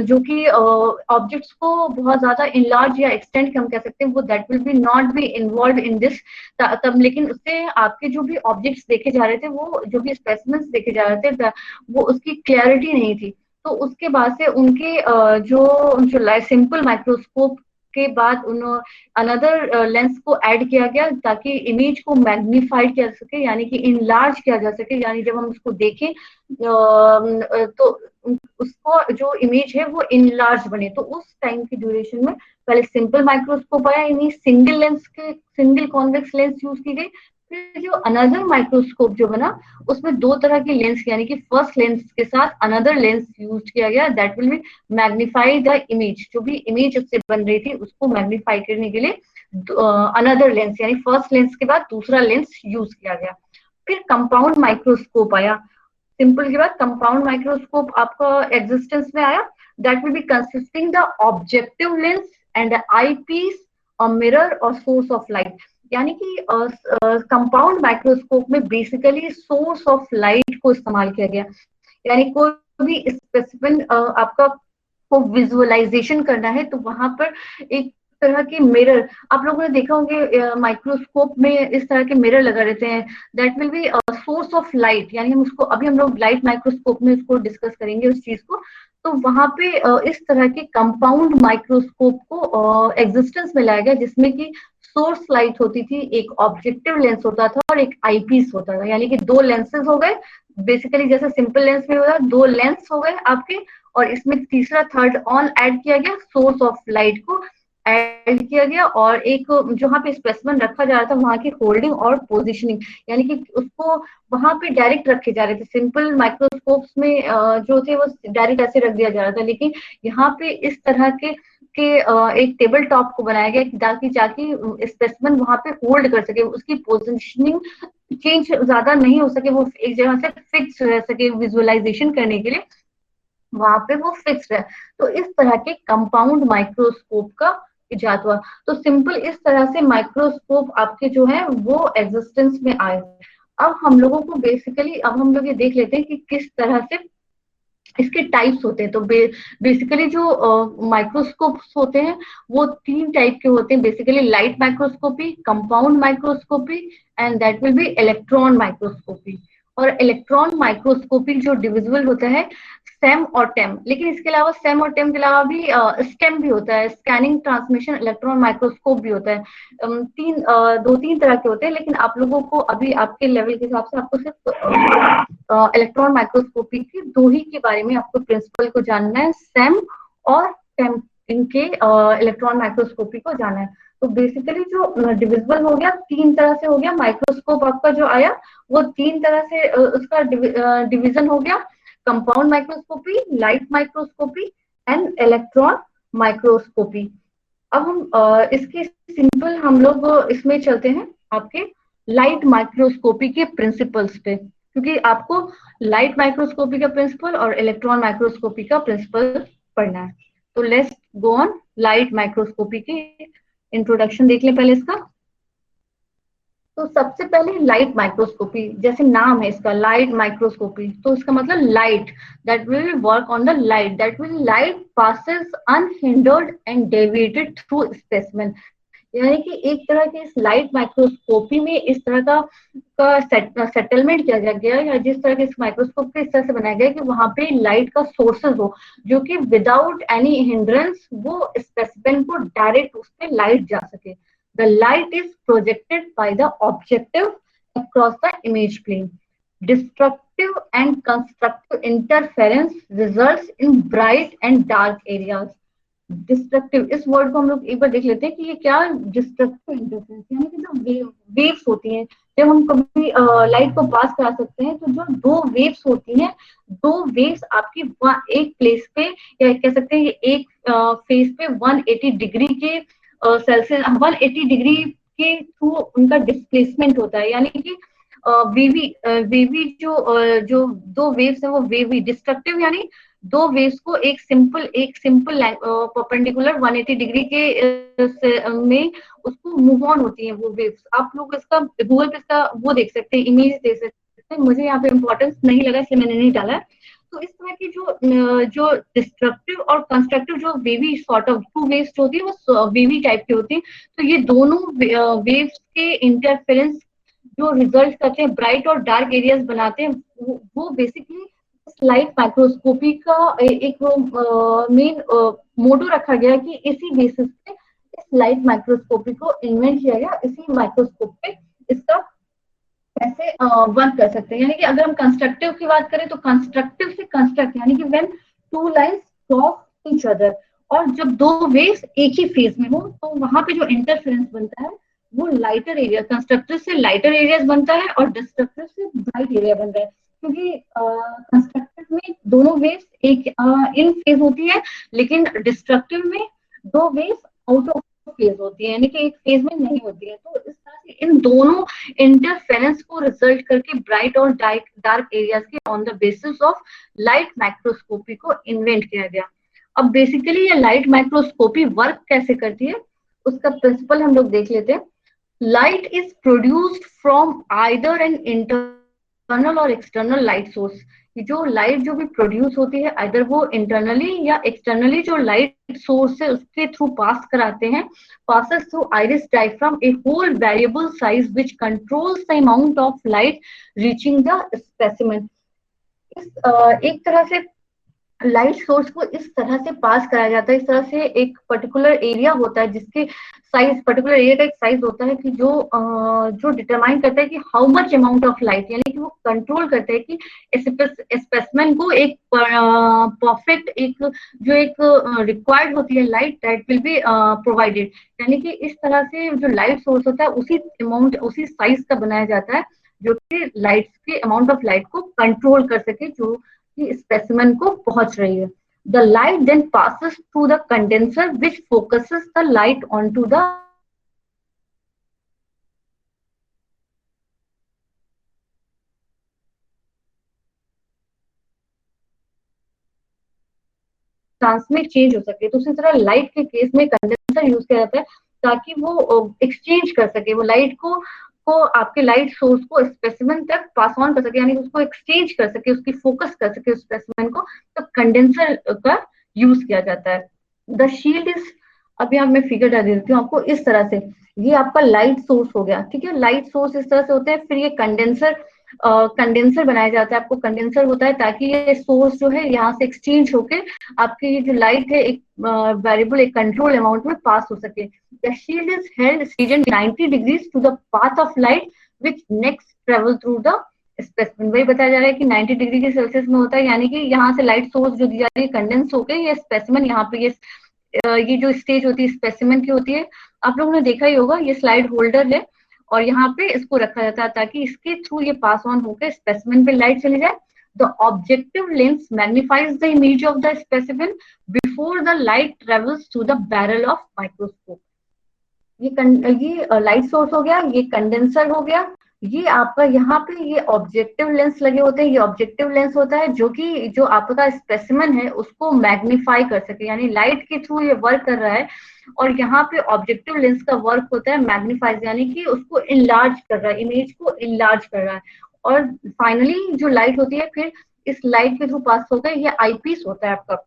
[SPEAKER 1] जो कि ऑब्जेक्ट्स को बहुत ज्यादा इनलार्ज या एक्सटेंड हम कह सकते हैं, वो that will be not be involve in this तब। लेकिन उससे आपके जो भी ऑब्जेक्ट्स देखे जा रहे थे, वो जो भी स्पेसिमेंस देखे जा रहे थे, वो उसकी क्लैरिटी नहीं थी। तो उसके बाद से उनके जो सिंपल माइक्रोस्कोप के बाद उन्होंने अनदर लेंस को ऐड किया गया, ताकि इमेज को मैग्नीफाइड किया जा सके, यानी कि इनलार्ज किया जा सके। यानी जब हम उसको देखें तो उसको जो इमेज है वो इनलार्ज बने। तो उस टाइम की ड्यूरेशन में पहले सिंपल माइक्रोस्कोप आया, यानी सिंगल कॉन्वेक्स लेंस यूज की गई। फिर जो अनदर माइक्रोस्कोप जो बना, उसमें 2 तरह की लेंस, यानी कि फर्स्ट लेंस के साथ अनदर लेंस यूज किया गया, that will B magnify the image. जो भी इमेज उससे बन रही थी उसको मैग्नीफाई करने के लिए अनदर लेंस, यानी फर्स्ट लेंस के बाद दूसरा लेंस यूज किया गया। फिर कंपाउंड माइक्रोस्कोप आया। सिंपल के बाद कंपाउंड माइक्रोस्कोप आपका एग्जिस्टेंस में आया, that will be consisting the objective lens and eye piece, a mirror और सोर्स ऑफ लाइट। यानी कि कंपाउंड माइक्रोस्कोप में बेसिकली सोर्स ऑफ लाइट को इस्तेमाल किया गया। यानी कोई भी स्पेसिफिक आपका को विजुअलाइजेशन करना है, तो वहां पर एक तरह के मिरर, आप लोगों ने देखा होंगे माइक्रोस्कोप में इस तरह के मिरर लगा रहते हैं, that will be source of light. यानी हम लोग लाइट माइक्रोस्कोप में इसको डिस्कस करेंगे उस चीज को। तो वहां पे इस तरह के कंपाउंड माइक्रोस्कोप को एग्जिस्टेंस में लाया गया, जिसमें कि सोर्स लाइट होती थी, एक ऑब्जेक्टिव लेंस होता था और एक आईपीस होता था, यानी कि दो लेंसेज हो गए बेसिकली, जैसे सिंपल लेंस में होता है दो लेंस हो गए आपके, और इसमें तीसरा थर्ड ऑन ऐड किया गया, सोर्स ऑफ लाइट को ऐड किया गया, और एक जहाँ पे स्पेसिमेन रखा जा रहा था वहां की होल्डिंग और पोजिशनिंग, यानी कि उसको वहां पे डायरेक्ट रखे जा रहे थे। सिंपल माइक्रोस्कोप्स में जो थे वो डायरेक्ट ऐसे रख दिया जा रहा था, लेकिन यहाँ पे इस तरह के एक टेबल टॉप को बनाया गया ताकि जाके स्पेसिमेन वहां पे होल्ड कर सके, उसकी पोजिशनिंग चेंज ज्यादा नहीं हो सके, वो एक जगह से फिक्स रह सके विजुअलाइजेशन करने के लिए, वहां पे वो फिक्स है। तो इस तरह के कंपाउंड माइक्रोस्कोप का इजाद हुआ। तो सिंपल इस तरह से माइक्रोस्कोप आपके जो है वो एग्जिस्टेंस में आए। अब हम लोगों को बेसिकली अब हम लोग ये देख लेते हैं कि किस तरह से इसके टाइप्स होते हैं। तो बेसिकली जो माइक्रोस्कोप्स होते हैं वो तीन टाइप के होते हैं basically, light microscopy, compound microscopy and that will B electron microscopy. और इलेक्ट्रॉन माइक्रोस्कोपी जो डिविजिबल होता है सेम और टेम, लेकिन इसके अलावा सेम और टेम के अलावा भी स्टेम भी होता है, स्कैनिंग ट्रांसमिशन इलेक्ट्रॉन माइक्रोस्कोप भी होता है। दो तीन तरह के होते हैं, लेकिन आप लोगों को अभी आपके लेवल के हिसाब से आपको सिर्फ इलेक्ट्रॉन माइक्रोस्कोपी के दो ही के बारे में आपको प्रिंसिपल को जानना है, सेम और टेम, इनके इलेक्ट्रॉन माइक्रोस्कोपी को जानना है। तो बेसिकली जो डिविजिबल हो गया, तीन तरह से हो गया माइक्रोस्कोप आपका जो आया, वो तीन तरह से उसका डिवीजन हो गया, compound microscopy, light microscopy and electron microscopy. अब हम इसके सिंपल हम लोग इसमें चलते हैं आपके लाइट माइक्रोस्कोपी के प्रिंसिपल्स पे, क्योंकि आपको लाइट माइक्रोस्कोपी का प्रिंसिपल और इलेक्ट्रॉन माइक्रोस्कोपी का प्रिंसिपल पढ़ना है। तो let's go on light microscopy की इंट्रोडक्शन देख लें पहले इसका। तो सबसे पहले लाइट माइक्रोस्कोपी, जैसे नाम है इसका लाइट माइक्रोस्कोपी, तो इसका मतलब light, that will work on the light, that will light passes unhindered and deviated through specimen. यानी कि एक तरह के इस लाइट माइक्रोस्कोपी में इस तरह का सेटलमेंट किया गया, या जिस तरह के इस माइक्रोस्कोप को इस तरह से बनाया गया कि वहां पे लाइट का सोर्सेज हो, जो कि विदाउट एनी हिंड्रेंस वो स्पेसिमेन को डायरेक्ट उस पर लाइट जा सके। The light is projected by the objective across the image plane. Destructive and constructive interference results in bright and dark areas. Destructive, इस वर्ड को हम लोग एक बार देख लेते हैं कि ये क्या डिस्ट्रक्टिव इंटरफेरेंस, यानी कि जो वेव्स होती हैं, जब हम कभी लाइट को पास करा सकते हैं तो जो दो वेव्स होती हैं, दो वेव्स आपकी एक प्लेस पे, या कह सकते हैं एक फेस पे 180 डिग्री के सेल्सियस 180 डिग्री के थ्रू उनका डिस्प्लेसमेंट होता है, यानी कि वेवी वेवी जो दो वेव्स है वो वेवी डिस्ट्रक्टिव, यानी दो वेव्स को एक सिंपल परपेंडिकुलर 180 डिग्री के में उसको मूव ऑन होती है वो वेव्स। आप लोग इसका गूगल पे इसका वो देख सकते हैं, इमेज देख सकते हैं, मुझे यहाँ पे इम्पोर्टेंस नहीं लगा इसलिए मैंने नहीं डाला है। तो इस तरह की जो डिस्ट्रक्टिव और कंस्ट्रक्टिव जो wavy sort of two waves होती है वो वेवी टाइप की होती है। तो ये दोनों वेव्स के इंटरफेरेंस जो रिजल्ट करते हैं ब्राइट और डार्क एरियाज बनाते हैं, वो बेसिकली लाइट माइक्रोस्कोपी का एक मेन मोटो रखा गया कि इसी बेसिस पे इस लाइट माइक्रोस्कोपी को इन्वेंट किया गया, इसी माइक्रोस्कोप पे इसका कैसे वर्क कर सकते हैं। यानी कि अगर हम कंस्ट्रक्टिव की बात करें तो कंस्ट्रक्टिव से कंस्ट्रक्ट, यानी कि when two lines cross each other, और जब दो वेव्स एक ही फेज में हो तो वहां पे जो इंटरफेरेंस बनता है वो लाइटर एरिया, कंस्ट्रक्टिव से लाइटर एरियाज बनता है और डिस्ट्रक्टिव से ब्राइट एरिया बनता है, क्योंकि कंस्ट्रक्टिव में दोनों वेव्स एक इन फेज होती है, लेकिन डिस्ट्रक्टिव में दो वेव्स आउट ऑफ फेज होती है, यानी कि एक फेज में नहीं होती है। तो इस तरह से इन दोनों इंटरफेरेंस को रिजल्ट करके ब्राइट और डार्क एरियाज के on the basis of light microscopy को इन्वेंट किया गया। अब बेसिकली ये लाइट माइक्रोस्कोपी वर्क कैसे करती है उसका प्रिंसिपल हम लोग देख लेते हैं। Light is produced from either an internal और एक्सटर्नल लाइट सोर्स। जो लाइट जो भी प्रोड्यूस होती है आइदर वो इंटरनली या एक्सटर्नली जो लाइट सोर्स है उसके थ्रू पास कराते हैं, passes through iris diaphragm a whole variable size which controls the amount of light reaching the specimen. एक तरह से लाइट सोर्स को इस तरह से पास कराया जाता है, इस तरह से एक पर्टिकुलर एरिया होता है जिसके साइज, पर्टिकुलर एरिया का एक साइज होता है कि जो डिटरमाइन करता है कि how much amount of light, यानी कि वो कंट्रोल करता है कि स्पेसिमेन को एक परफेक्ट एक जो एक रिक्वायर्ड होती है light that will be provided, यानी कि इस तरह से जो लाइट सोर्स होता है उसी अमाउंट उसी साइज का बनाया जाता है जो कि लाइट के अमाउंट ऑफ लाइट को कंट्रोल कर सके जो कि स्पेसिमेन को पहुंच रही है. The light then passes through the condenser which focuses the light onto the transmit change हो सके. तो उसी तरह लाइट के केस में कंडेंसर यूज किया जाता है ताकि वो एक्सचेंज कर सके, वो लाइट को आपके लाइट सोर्स को स्पेसिमेन तक पास ऑन कर सके, यानी उसको एक्सचेंज कर सके, उसकी फोकस कर सके उस स्पेसिमेन को, तो कंडेंसर का यूज किया जाता है. द शील्ड इज, अभी आप मैं फिगर डाल देती हूँ आपको इस तरह से. ये आपका लाइट सोर्स हो गया, ठीक है. लाइट सोर्स इस तरह से होते हैं, फिर ये कंडेंसर बनाया जाता है. आपको कंडेंसर होता है ताकि ये सोर्स जो है यहाँ से एक्सचेंज होके आपकी ये जो लाइट है एक वेरिएबल एक कंट्रोल अमाउंट में पास हो सके. The shield is held region 90 degrees to the path of light which next travel through the specimen. वही बताया जा रहा है कि 90 डिग्री के सेल्सियस में होता है, यानी कि यहाँ से लाइट सोर्स जो दी जा रही है कंडेंस होकर ये स्पेसिमेन यहाँ पे ये जो स्टेज होती है स्पेसिमेन की होती है, आप लोगों ने देखा ही होगा, ये स्लाइड होल्डर है और यहाँ पे इसको रखा जाता है ताकि इसके थ्रू ये पास ऑन होकर स्पेसिमेन पे लाइट चली जाए. The objective lens magnifies the image of the specimen before the light travels through the barrel of microscope. ये लाइट सोर्स हो गया, ये कंडेंसर हो गया, ये आपका यहाँ पे ये ऑब्जेक्टिव लेंस लगे होते हैं. ये ऑब्जेक्टिव लेंस होता है जो कि जो आपका स्पेसिमेन है उसको मैग्नीफाई कर सके, यानी लाइट के थ्रू ये वर्क कर रहा है. और यहाँ पे ऑब्जेक्टिव लेंस का वर्क होता है मैग्नीफाइज, यानी कि उसको इनलार्ज कर रहा है, इमेज को इनलार्ज कर रहा है. और फाइनली जो लाइट होती है फिर इस लाइट के थ्रू पास होकर ये आईपीस होता है आपका.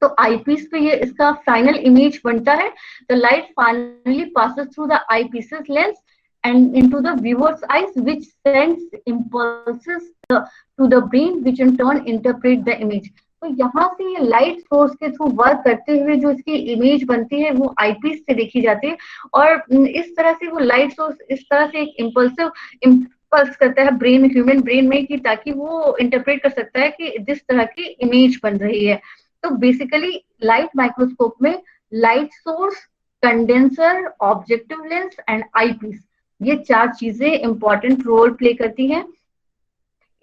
[SPEAKER 1] तो आईपीस पे ये इसका फाइनल इमेज बनता है. The light finally passes through the eyepieces lens and into the viewer's eyes which sends impulses to the brain which in turn interpret the image. तो यहाँ से ये लाइट सोर्स के थ्रू वर्क करते हुए जो इसकी इमेज बनती है वो आईपीस से देखी जाती है. और इस तरह से वो लाइट सोर्स इस तरह से एक इम्पल्स करता है ब्रेन ह्यूमन ब्रेन में कि ताकि वो इंटरप्रेट कर सकता है कि जिस तरह की इमेज बन रही है. तो बेसिकली लाइट माइक्रोस्कोप में light source, condenser, objective lens and eyepiece, ये चार चीजें इंपॉर्टेंट रोल प्ले करती हैं.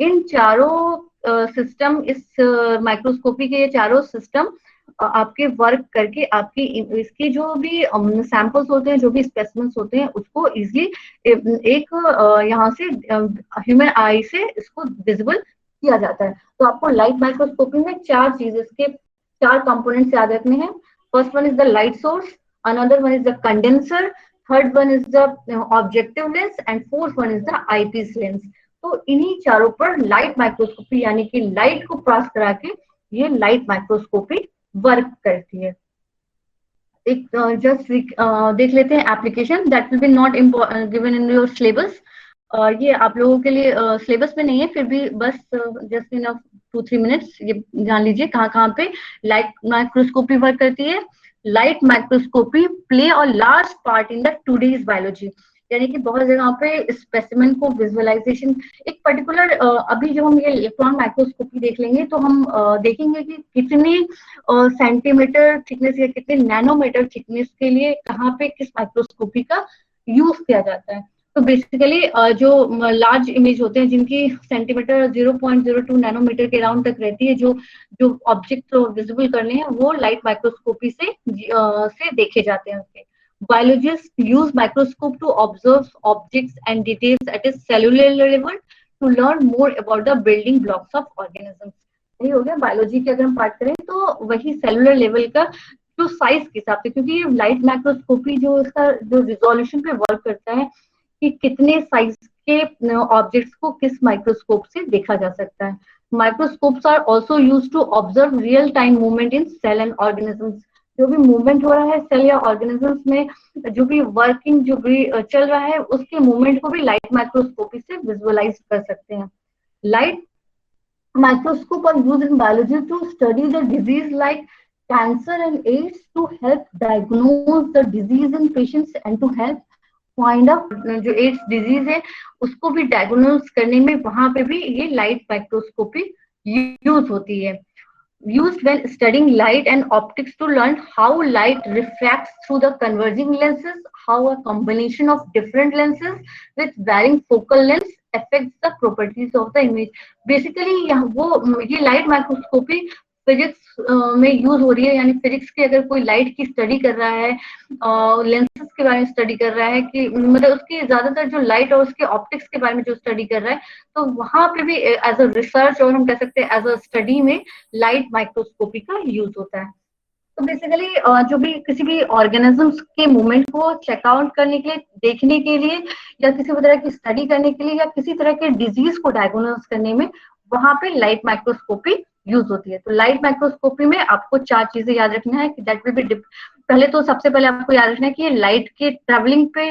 [SPEAKER 1] इन चारों सिस्टम इस माइक्रोस्कोपी के ये चारों सिस्टम आपके वर्क करके आपकी इसकी जो भी सैंपल्स होते हैं, जो भी स्पेसिमेंस होते हैं, उसको इजिली एक यहाँ से ह्यूमन आई से इसको विजिबल किया जाता है. तो आपको लाइट माइक्रोस्कोपी में चार चीज इसके चार कंपोनेंट्स याद रखने हैं. First one is the light source, another one is the condenser, third one is the objective lens and fourth one is the eyepiece lens. तो इन्हीं चारों पर लाइट माइक्रोस्कोपी यानी कि लाइट को पास करा के ये लाइट माइक्रोस्कोपी वर्क करती है. एक जस्ट देख लेते हैं application that will be not given in your syllabus. ये आप लोगों के लिए सिलेबस में नहीं है, फिर भी बस जस्ट इन 2-3 मिनट्स ये जान लीजिए कहाँ कहाँ पे लाइट माइक्रोस्कोपी वर्क करती है. Light microscopy play a large part in the today's biology, यानी कि बहुत जगह पे स्पेसिमेन को विजुअलाइजेशन एक पर्टिकुलर अभी जब हम ये इलेक्ट्रॉन माइक्रोस्कोपी देख लेंगे तो हम देखेंगे कि कितने सेंटीमीटर थिकनेस या कितने नैनोमीटर थिकनेस के लिए कहाँ पे किस माइक्रोस्कोपी का यूज किया जाता है. तो बेसिकली जो लार्ज इमेज होते हैं जिनकी सेंटीमीटर 0.02 नैनोमीटर के अराउंड तक रहती है, जो जो ऑब्जेक्ट विजिबल करने हैं वो लाइट माइक्रोस्कोपी से देखे जाते हैं. उसके biologists use microscope to observe objects and details at a cellular level to learn more about the building blocks of organisms. यही हो गया बायोलॉजी की अगर हम बात करें तो वही सेलुलर लेवल का जो साइज के हिसाब से, क्योंकि ये लाइट माइक्रोस्कोपी जो इसका जो रिजोल्यूशन पे वर्क करता है कि कितने साइज के ऑब्जेक्ट्स को किस माइक्रोस्कोप से देखा जा सकता है. Microscopes are also used to observe real time movement in cell and organisms. जो भी मूवमेंट हो रहा है सेल या ऑर्गेनिजम्स में, जो भी वर्किंग जो भी चल रहा है उसके मूवमेंट को भी लाइट माइक्रोस्कोपी से विजुअलाइज कर सकते हैं. Light Microscope are used in biology to study the disease like cancer and AIDS to help diagnose the disease in patients and to help find out जो एड्स डिजीज है उसको भी diagnose करने में वहां पे भी ये लाइट माइक्रोस्कोपी यूज होती है. Used when studying light and optics to learn how light refracts through the converging lenses, how a combination of different lenses with varying focal lengths affects the properties of the image. Basically वो ये light microscopy physics में use हो रही है, यानी physics की अगर कोई लाइट की स्टडी कर रहा है, लेंसेज के बारे में स्टडी कर रहा है, कि मतलब उसकी ज्यादातर जो लाइट और उसके ऑप्टिक्स के बारे में जो स्टडी कर रहा है, तो वहां पे भी एज अ रिसर्च और हम कह सकते हैं एज अ स्टडी में लाइट माइक्रोस्कोपी का यूज होता है. तो बेसिकली जो भी किसी भी ऑर्गेनिजम्स के मूवमेंट को चेकआउट करने के लिए, देखने के लिए, या किसी भी तरह की स्टडी करने के लिए, या किसी तरह के डिजीज को डायग्नोज करने में वहां पे लाइट माइक्रोस्कोपी यूज होती है. तो लाइट माइक्रोस्कोपी में आपको 4 चीजें याद रखना है कि दैट विल बी, पहले तो सबसे पहले आपको याद रखना है कि लाइट के ट्रेवलिंग पे,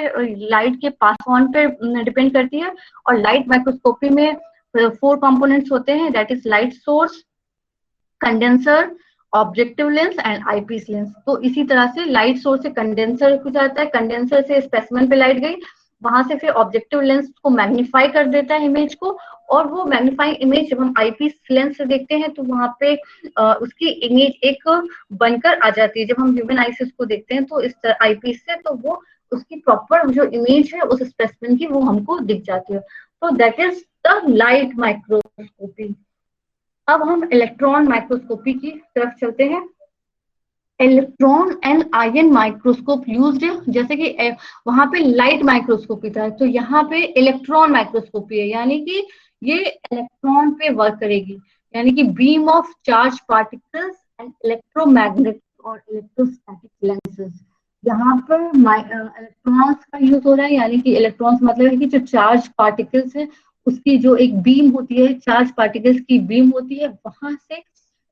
[SPEAKER 1] लाइट के पास ऑन पे डिपेंड करती है. और लाइट माइक्रोस्कोपी में 4 कंपोनेंट्स होते हैं, that is light source, condenser, objective lens and eyepiece lens. तो इसी तरह से लाइट सोर्स से कंडेंसर को जाता है, कंडेंसर से स्पेसिमेन पे लाइट गई, वहां से फिर ऑब्जेक्टिव लेंस को मैग्नीफाई कर देता है इमेज को, और वो मैग्नीफाइंग इमेज जब हम आईपीस लेंस से देखते हैं तो वहां पे उसकी इमेज एक बनकर आ जाती है. जब हम ह्यूमन आई से उसको देखते हैं तो इस आईपीस से, तो वो उसकी प्रॉपर जो इमेज है उस स्पेसिमेन की वो हमको दिख जाती है. तो that is the light microscopy. अब हम इलेक्ट्रॉन माइक्रोस्कोपी की तरफ चलते हैं. Electron and ion microscope used, जैसे कि वहां पे लाइट माइक्रोस्कोपी था, तो यहाँ पे इलेक्ट्रॉन माइक्रोस्कोपी है, यानी कि ये इलेक्ट्रॉन पे वर्क करेगी, यानी कि beam of charge particles and electromagnetic और इलेक्ट्रोस्टैटिक लेंसेज. यहाँ पर इलेक्ट्रॉन्स का यूज हो रहा है, यानी कि इलेक्ट्रॉन्स मतलब है कि जो चार्ज पार्टिकल्स है उसकी जो एक बीम होती है, चार्ज पार्टिकल्स की बीम होती है, वहां से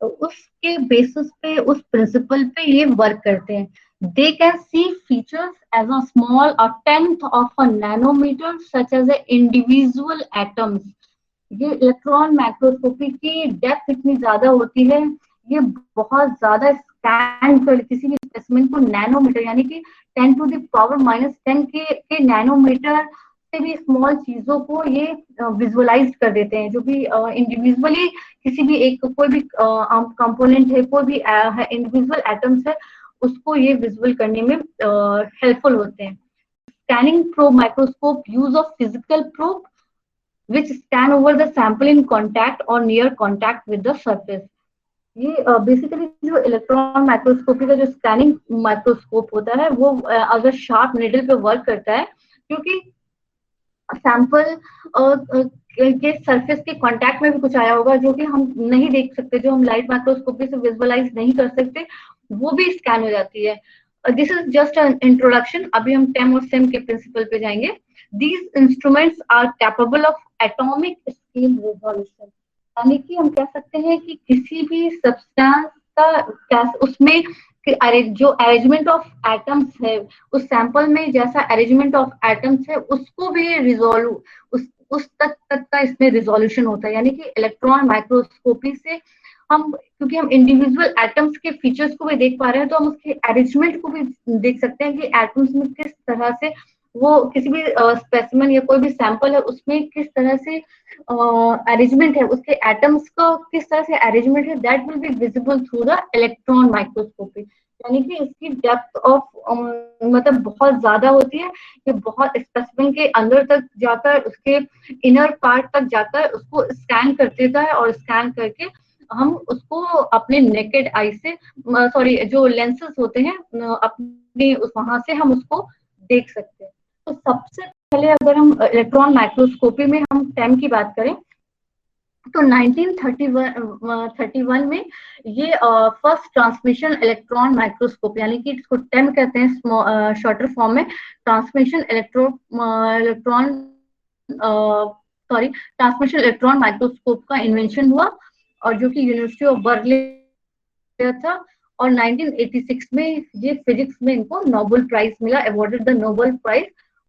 [SPEAKER 1] उसके बेसिस पे, उस प्रिंसिपल पे ये वर्क करते हैं. They can see features as a small a tenth of a nanometre such as a individual atoms. ये इलेक्ट्रॉन माइक्रोस्कोपी की डेप्थ इतनी ज्यादा होती है, ये बहुत ज्यादा स्कैन कर किसी भी स्पेसिमेन को नैनोमीटर, यानी कि 10⁻⁻10 के नैनोमीटर से भी स्मॉल चीजों को ये विजुअलाइज कर देते हैं, जो भी इंडिविजुअली किसी भी एक कोई भी कंपोनेंट है, कोई भी इंडिविजुअल एटम्स है, उसको ये विजुअल करने में हेल्पफुल होते हैं. Scanning probe microscope use of physical probe which scan over the sample in contact or near contact with the surface. ये बेसिकली जो इलेक्ट्रॉन माइक्रोस्कोपी का जो स्कैनिंग माइक्रोस्कोप होता है वो अगर शार्प निडल पे वर्क करता है, क्योंकि सैंपल के सरफेस के कांटेक्ट में भी कुछ आया होगा जो कि हम नहीं देख सकते, जो हम लाइट माइक्रोस्कोपी से विजुअलाइज नहीं कर सकते, वो भी स्कैन हो जाती है. This is just an introduction. अभी हम टेम और सेम के प्रिंसिपल पे जाएंगे. These instruments are capable of atomic scale resolution. यानी कि हम कह सकते हैं कि किसी भी सब्सटेंस का उसमें जो अरेंजमेंट ऑफ एटम्स है, उस सैंपल में जैसा अरेंजमेंट ऑफ एटम्स है उसको भी रिजोल्व, उस तक का इसमें रिजोल्यूशन होता है. यानी कि इलेक्ट्रॉन माइक्रोस्कोपी से हम, क्योंकि हम इंडिविजुअल एटम्स के फीचर्स को भी देख पा रहे हैं, तो हम उसके अरेंजमेंट को भी देख सकते हैं कि एटम्स में किस तरह से वो किसी भी स्पेसिमेन या कोई भी सैंपल है उसमें किस तरह से अरेंजमेंट है, उसके एटम्स का किस तरह से अरेंजमेंट है, that will be visible through the electron microscopy. यानी कि इसकी डेप्थ ऑफ मतलब बहुत ज्यादा होती है, ये बहुत स्पेसिमेन के अंदर तक जाकर, उसके इनर पार्ट तक जाकर उसको स्कैन कर देता है, और स्कैन करके हम उसको अपने नेकेड आई से, सॉरी जो लेंसेज होते हैं अपने वहां से हम उसको देख सकते हैं. तो सबसे पहले अगर हम इलेक्ट्रॉन माइक्रोस्कोपी में हम टेम की बात करें तो 1931 में ये फर्स्ट ट्रांसमिशन इलेक्ट्रॉन माइक्रोस्कोप, यानी कि इसको टेम कहते हैं शॉर्टर फॉर्म में, transmission electron transmission electron microscope का इन्वेंशन हुआ, और जो कि यूनिवर्सिटी ऑफ बर्कले था. और 1986 में ये फिजिक्स में इनको नोबेल प्राइज मिला, awarded the Nobel prize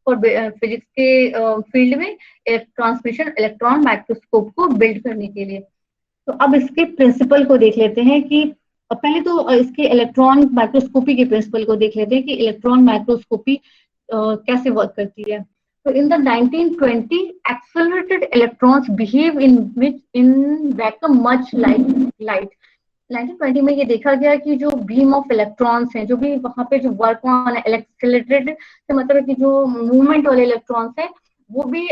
[SPEAKER 1] for physics के फील्ड में ट्रांसमिशन इलेक्ट्रॉन माइक्रोस्कोप को बिल्ड करने के लिए. तो अब इसके प्रिंसिपल को देख लेते हैं कि पहले तो इसके इलेक्ट्रॉन माइक्रोस्कोपी के प्रिंसिपल को देख लेते हैं कि इलेक्ट्रॉन माइक्रोस्कोपी कैसे वर्क करती है। तो in the 1920 accelerated electrons behave in vacuum much like light। 1920 में ये देखा गया कि जो बीम ऑफ इलेक्ट्रॉन्स हैं, जो भी वहां पे जो वर्क ऑन एक्सेलरेटेड से मतलब है कि जो मूवमेंट वाले इलेक्ट्रॉन्स हैं वो भी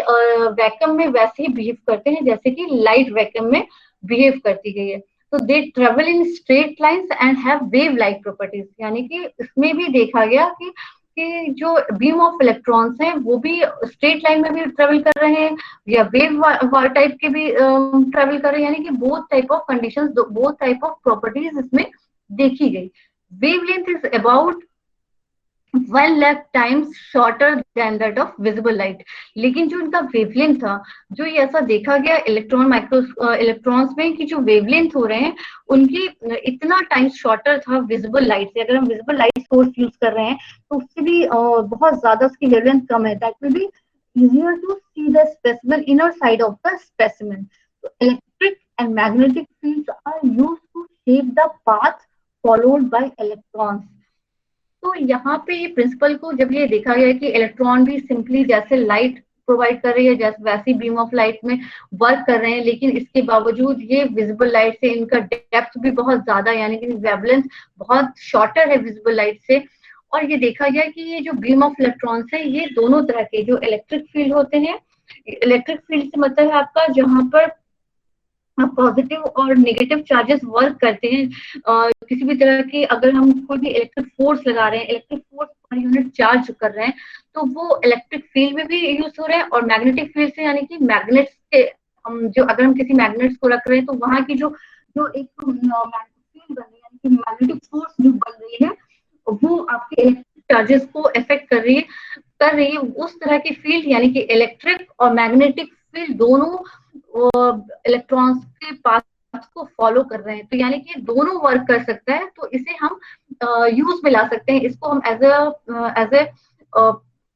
[SPEAKER 1] वैक्यूम में वैसे ही बिहेव करते हैं जैसे कि लाइट वैक्यूम में बिहेव करती गई है। तो they travel in straight lines and have wave like properties, यानी कि इसमें भी देखा गया कि जो बीम ऑफ इलेक्ट्रॉन्स हैं वो भी स्ट्रेट लाइन में भी ट्रेवल कर रहे हैं या वेव टाइप के भी ट्रेवल कर रहे हैं, यानी कि both type of conditions, both type of properties इसमें देखी गई। Wavelength is about 1 lakh times shorter than that of visible light. लेकिन जो इनका वेवलेंथ था, जो ये ऐसा देखा गया इलेक्ट्रॉन्स में कि जो वेवलेंथ हो रहे हैं उनकी इतना टाइम शॉर्टर था विजिबल लाइट से। अगर हम विजिबल लाइट सोर्स यूज कर रहे हैं तो उससे भी बहुत ज्यादा उसकी वेवलेंथ कम है। That will B easier to see the specimen inner side of the specimen. So electric and magnetic fields are used to shape the path followed by electrons. तो यहाँ पे ये प्रिंसिपल को जब ये देखा गया कि इलेक्ट्रॉन भी सिंपली जैसे लाइट प्रोवाइड कर रही है जैसे वैसी बीम ऑफ लाइट में वर्क कर रहे हैं, लेकिन इसके बावजूद ये विजिबल लाइट से इनका डेप्थ भी बहुत ज्यादा, यानी कि वेवलेंथ बहुत शॉर्टर है विजिबल लाइट से। और ये देखा गया कि ये जो बीम ऑफ इलेक्ट्रॉन्स है ये दोनों तरह के जो इलेक्ट्रिक फील्ड होते हैं, इलेक्ट्रिक फील्ड से मतलब है आपका जहाँ पर पॉजिटिव और नेगेटिव चार्जेस वर्क करते हैं। किसी भी तरह की अगर हम कोई भी इलेक्ट्रिक फोर्स लगा रहे हैं, electric force per unit charge कर रहे हैं, तो वो इलेक्ट्रिक फील्ड में भी यूज हो रहे हैं। और मैग्नेटिक फील्ड से यानी कि मैग्नेट्स के हम जो अगर हम किसी मैग्नेट्स को रख रहे हैं तो वहां की जो जो एक मैग्नेटिक फील्ड बन रही है यानी कि मैग्नेटिक फोर्स जो बन रही है वो आपके इलेक्ट्रिक चार्जेस को इफेक्ट कर रही है उस तरह की फील्ड, यानी कि इलेक्ट्रिक और मैग्नेटिक फील्ड दोनों इलेक्ट्रॉन्स के पास को फॉलो कर रहे हैं। तो यानी कि दोनों वर्क कर सकता है, तो इसे हम यूज में ला सकते हैं। इसको हम एज ए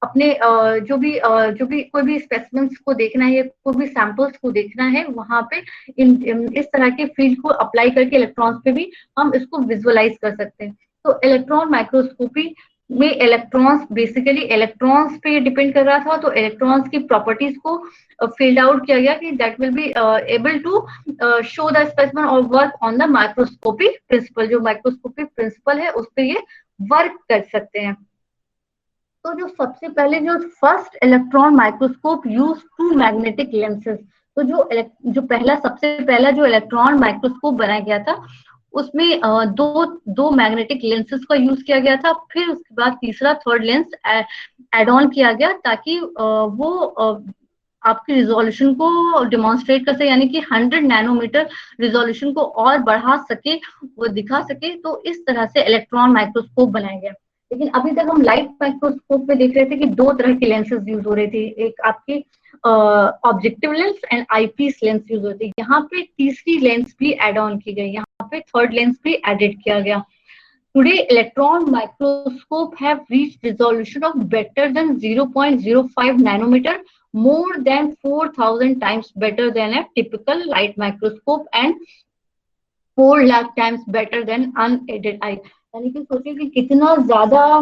[SPEAKER 1] अपने जो भी कोई भी स्पेसिमेंस को देखना है, कोई भी सैंपल्स को देखना है, वहां पे इस तरह के फील्ड को अप्लाई करके इलेक्ट्रॉन्स पे भी हम इसको विजुअलाइज कर सकते हैं। तो इलेक्ट्रॉन माइक्रोस्कोपी में इलेक्ट्रॉन्स बेसिकली इलेक्ट्रॉन्स पे डिपेंड कर रहा था, तो इलेक्ट्रॉन्स की प्रॉपर्टीज को फील्ड आउट किया गया कि that will be able to show the specimen और work on the microscopy principle. जो माइक्रोस्कोपी प्रिंसिपल है उस पर ये वर्क कर सकते हैं। तो जो सबसे पहले जो first electron microscope use to magnetic lenses, तो जो पहला सबसे पहला जो इलेक्ट्रॉन माइक्रोस्कोप बनाया गया था उसमें दो मैग्नेटिक लेंसेज का यूज किया गया था। फिर उसके बाद तीसरा थर्ड लेंस एड ऑन किया गया ताकि वो आपकी रिजोल्यूशन को डिमॉन्स्ट्रेट कर सके, यानी कि 100 नैनोमीटर रिजोल्यूशन को और बढ़ा सके, वो दिखा सके। तो इस तरह से इलेक्ट्रॉन माइक्रोस्कोप बनाया गया। लेकिन अभी तक हम लाइट माइक्रोस्कोप में देख रहे थे कि दो तरह की लेंसेज यूज हो रही थी, एक आपकी objective lens and eyepiece lens use होती है। यहाँ पे तीसरी लेंस भी एड ऑन की गई, यहाँ पे थर्ड लेंस भी एडेड किया गया। Today, electron microscope have reached resolution of better than 0.05 nanometer, more than 4,000 times better than a typical light microscope and 4 lakh times better than unaided eye. यानी कि सोचिए कि कितना ज्यादा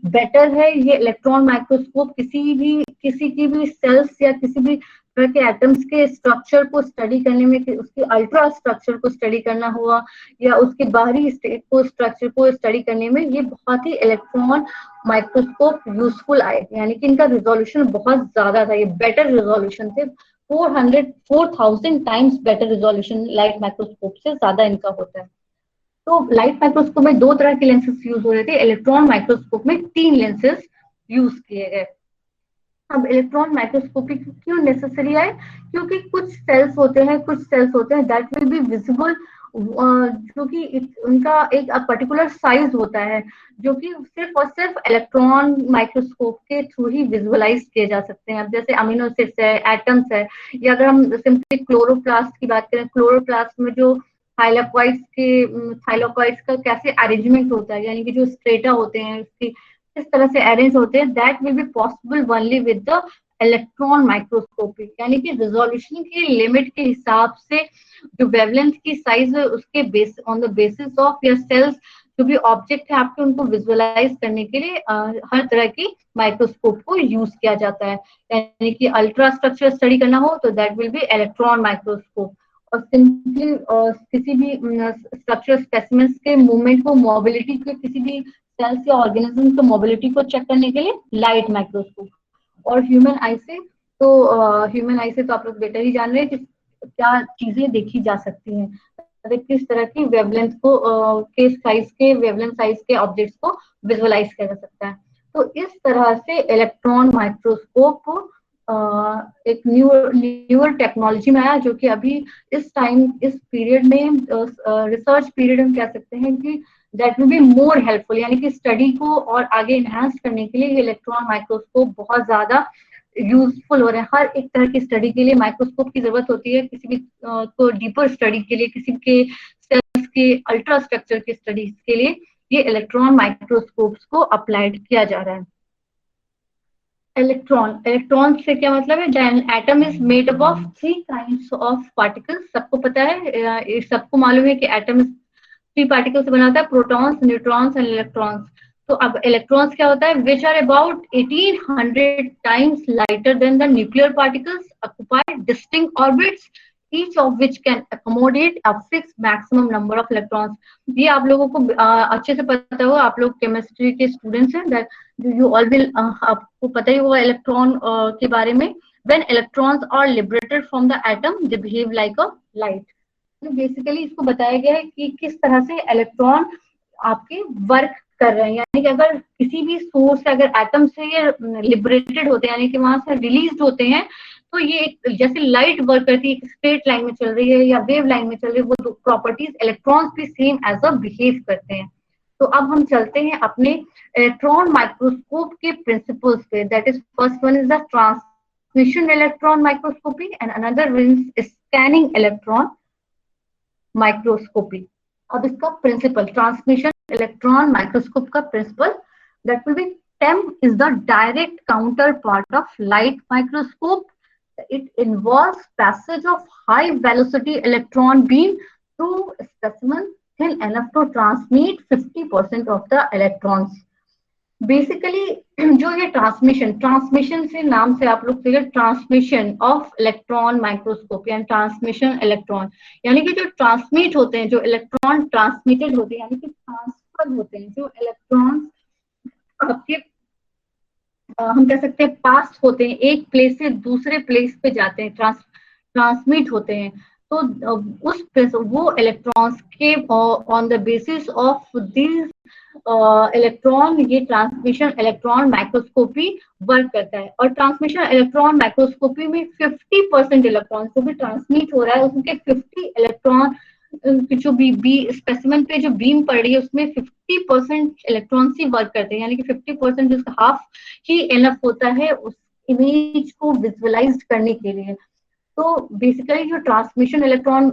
[SPEAKER 1] बेटर है ये इलेक्ट्रॉन माइक्रोस्कोप किसी की भी सेल्स या किसी भी तरह के एटम्स के स्ट्रक्चर को स्टडी करने में, कि उसके अल्ट्रा स्ट्रक्चर को स्टडी करना हुआ या उसके बाहरी स्ट्रक्चर को स्टडी करने में ये बहुत ही इलेक्ट्रॉन माइक्रोस्कोप यूजफुल आए। यानी कि इनका रिजोल्यूशन बहुत ज्यादा था, ये बेटर रिजोल्यूशन थे। 4,000 times better resolution light microscope से ज्यादा इनका होता है। तो लाइट माइक्रोस्कोप में दो तरह के लेंसेज यूज हो रहे थे, इलेक्ट्रॉन माइक्रोस्कोप में 3 लेंसेज यूज किए गए। अब इलेक्ट्रॉन माइक्रोस्कोपी क्यों नेसेसरी है? क्योंकि कुछ सेल्स होते हैं दैट विल बी विजिबल, जो कि उनका एक पर्टिकुलर साइज होता है जो कि सिर्फ और सिर्फ इलेक्ट्रॉन माइक्रोस्कोप के थ्रू ही विजुअलाइज किए जा सकते हैं। अब जैसे अमीनो एसिड्स है, एटम्स है, या अगर हम सिंपली क्लोरोप्लास्ट की बात करें, क्लोरोप्लास्ट में जो थाइलाकॉइड्स का कैसे अरेंजमेंट होता है, यानी कि जो स्ट्रेटा होते हैं उसकी किस तरह से अरेंज होते हैं, that will be possible only with the electron microscopy, यानी कि रिजोल्यूशन की लिमिट के हिसाब से जो वेवलेंथ की साइज है उसके base on the basis of या सेल्स जो भी ऑब्जेक्ट है आपके उनको विजुअलाइज करने के लिए हर तरह की माइक्रोस्कोप को यूज किया जाता है। यानी कि अल्ट्रा स्ट्रक्चर स्टडी करना हो तो that will B electron microscope, और सिंपली किसी भी स्ट्रक्चर स्पेसिमेंस के मूवमेंट को, मोबिलिटी के, किसी भी सेल्स या ऑर्गेनिज्म के मोबिलिटी को चेक करने के लिए लाइट माइक्रोस्कोप। और ह्यूमन आई से तो आप लोग बेटर ही जान रहे हैं कि क्या चीजें देखी जा सकती हैं, किस तरह की वेवलेंथ को वेवलेंथ साइज के ऑब्जेक्ट्स को विजुअलाइज किया जा सकता है। तो इस तरह से इलेक्ट्रॉन माइक्रोस्कोप एक न्यूअर टेक्नोलॉजी में आया, जो कि अभी इस पीरियड में रिसर्च पीरियड में कह सकते हैं कि that will be more helpful, यानी कि स्टडी को और आगे इनहांस करने के लिए ये इलेक्ट्रॉन माइक्रोस्कोप बहुत ज्यादा यूजफुल हो रहे हैं। हर एक तरह की स्टडी के लिए माइक्रोस्कोप की जरूरत होती है, किसी भी को डीपर स्टडी के लिए, किसी के सेल्स के अल्ट्रा स्ट्रक्चर की स्टडी के लिए ये इलेक्ट्रॉन माइक्रोस्कोप्स को अप्लाइड किया जा रहा है। इलेक्ट्रॉन से क्या मतलब है? Then atom is made up of 3 kinds of particles. सबको पता है, सबको मालूम है कि एटम 3 पार्टिकल से बना होता है, प्रोटॉन्स, न्यूट्रॉन्स एंड इलेक्ट्रॉन्स। तो अब इलेक्ट्रॉन्स क्या होता है? Which are about 1800 times lighter than the nuclear particles, occupy distinct orbits, each of which can accommodate a fixed maximum number of electrons। ये आप लोगों को अच्छे से पता होगा, आप लोग केमिस्ट्री के स्टूडेंट्स हैं, दैट यू ऑल विल, आपको पता ही होगा इलेक्ट्रॉन के बारे में। when electrons are liberated from the atom they behave like a light। तो बेसिकली इसको बताया गया है कि किस तरह से इलेक्ट्रॉन आपके वर्क कर रहे हैं, यानी कि अगर किसी भी सोर्स से, अगर एटम से ये लिबरेटेड होते हैं, यानी कि वहां से रिलीज होते हैं, तो ये एक जैसे लाइट वर्क करती है, एक स्ट्रेट लाइन में चल रही है या वेव लाइन में चल रही है, वो प्रॉपर्टीज इलेक्ट्रॉन्स भी सेम एज अ बिहेव करते हैं। तो अब हम चलते हैं अपने इलेक्ट्रॉन माइक्रोस्कोप के प्रिंसिपल्स पे। That is first one is the transmission electron microscopy and another is scanning electron microscopy. अब इसका प्रिंसिपल, ट्रांसमिशन इलेक्ट्रॉन माइक्रोस्कोप का principle, that will be TEM is the direct counterpart of light microscope. It involves passage of high velocity electron beam through specimen thin enough to transmit 50% of the electrons। Basically जो ये transmission से नाम से आप लोग figure, transmission of electron microscope यानी transmission electron, यानी कि जो ट्रांसमिट होते हैं, जो इलेक्ट्रॉन ट्रांसमिटेड होते हैं, यानी कि ट्रांसफर होते हैं, जो इलेक्ट्रॉन आपके हम कह सकते हैं पास होते हैं, एक प्लेस से दूसरे प्लेस पे जाते हैं, ट्रांसमिट होते हैं। तो वो इलेक्ट्रॉन्स के on the basis of this electron, ये ट्रांसमिशन इलेक्ट्रॉन माइक्रोस्कोपी वर्क करता है। और ट्रांसमिशन इलेक्ट्रॉन माइक्रोस्कोपी में 50% इलेक्ट्रॉन जो भी ट्रांसमिट हो रहा है उसके 50 इलेक्ट्रॉन जो बी स्पेसिमेन पे जो बीम पड़ रही है उसमें 50% इलेक्ट्रॉन्स ही वर्क करते हैं, यानी कि 50% जिसका हाफ ही इनफ होता है उस इमेज को विजुअलाइज करने के लिए। तो बेसिकली जो ट्रांसमिशन इलेक्ट्रॉन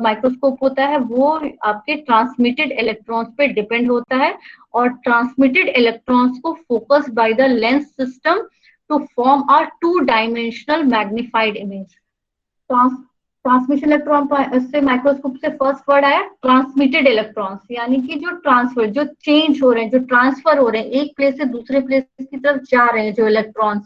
[SPEAKER 1] माइक्रोस्कोप होता है वो आपके ट्रांसमिटेड इलेक्ट्रॉन्स पे डिपेंड होता है, और ट्रांसमिटेड इलेक्ट्रॉन्स को focus by the lens system to form a 2 dimensional magnified image. Transmission electron से माइक्रोस्कोप से फर्स्ट वर्ड आया ट्रांसमिटेड इलेक्ट्रॉन्स, यानी कि जो ट्रांसफर, जो चेंज हो रहे हैं, जो ट्रांसफर हो रहे हैं, एक प्लेस से दूसरे प्लेस की तरफ जा रहे हैं जो इलेक्ट्रॉन्स,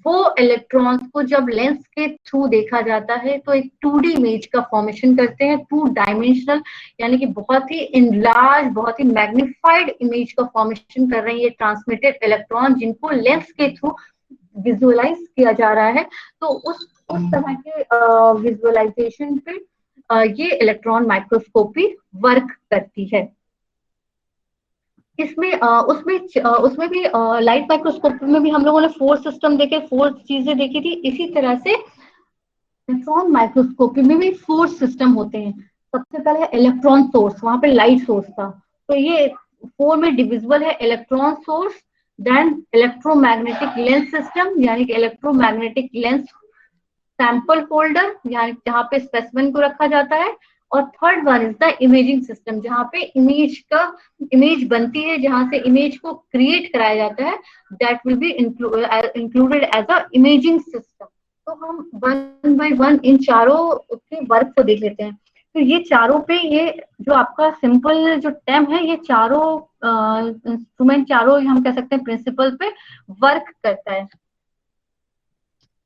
[SPEAKER 1] वो इलेक्ट्रॉन्स को जब लेंस के थ्रू देखा जाता है तो एक 2D इमेज का फॉर्मेशन करते हैं, 2 डायमेंशनल, यानी कि बहुत ही इनलार्ज, बहुत ही मैग्निफाइड इमेज का फॉर्मेशन कर रहे हैं ये ट्रांसमिटेड इलेक्ट्रॉन, जिनको लेंस के थ्रू विजुअलाइज किया जा रहा है। तो उस तरह के विजुअलाइजेशन पे ये इलेक्ट्रॉन माइक्रोस्कोपी वर्क करती है। इसमें उसमें भी लाइट माइक्रोस्कोप में भी हम लोगों ने 4 सिस्टम देखे, 4 चीजें देखी थी। इसी तरह से इलेक्ट्रॉन माइक्रोस्कोपी में भी 4 सिस्टम होते हैं। सबसे पहले है इलेक्ट्रॉन सोर्स, वहां पे लाइट सोर्स था, तो ये 4 में डिविजिबल है। Electron source, then electromagnetic lens system, यानी कि इलेक्ट्रोमैग्नेटिक लेंस सैंपल होल्डर, यानी जहाँ पे स्पेसिमेन को रखा जाता है, और third one is the imaging system, जहाँ पे इमेज बनती है, जहाँ से इमेज को क्रिएट कराया जाता है, that will be included as a imaging system. तो हम वन बाय वन इन चारों के वर्क को देख लेते हैं। तो ये चारों पे, ये जो आपका सिंपल जो टेम है, ये चारों इंस्ट्रूमेंट, चारों हम कह सकते हैं प्रिंसिपल पे वर्क करता है।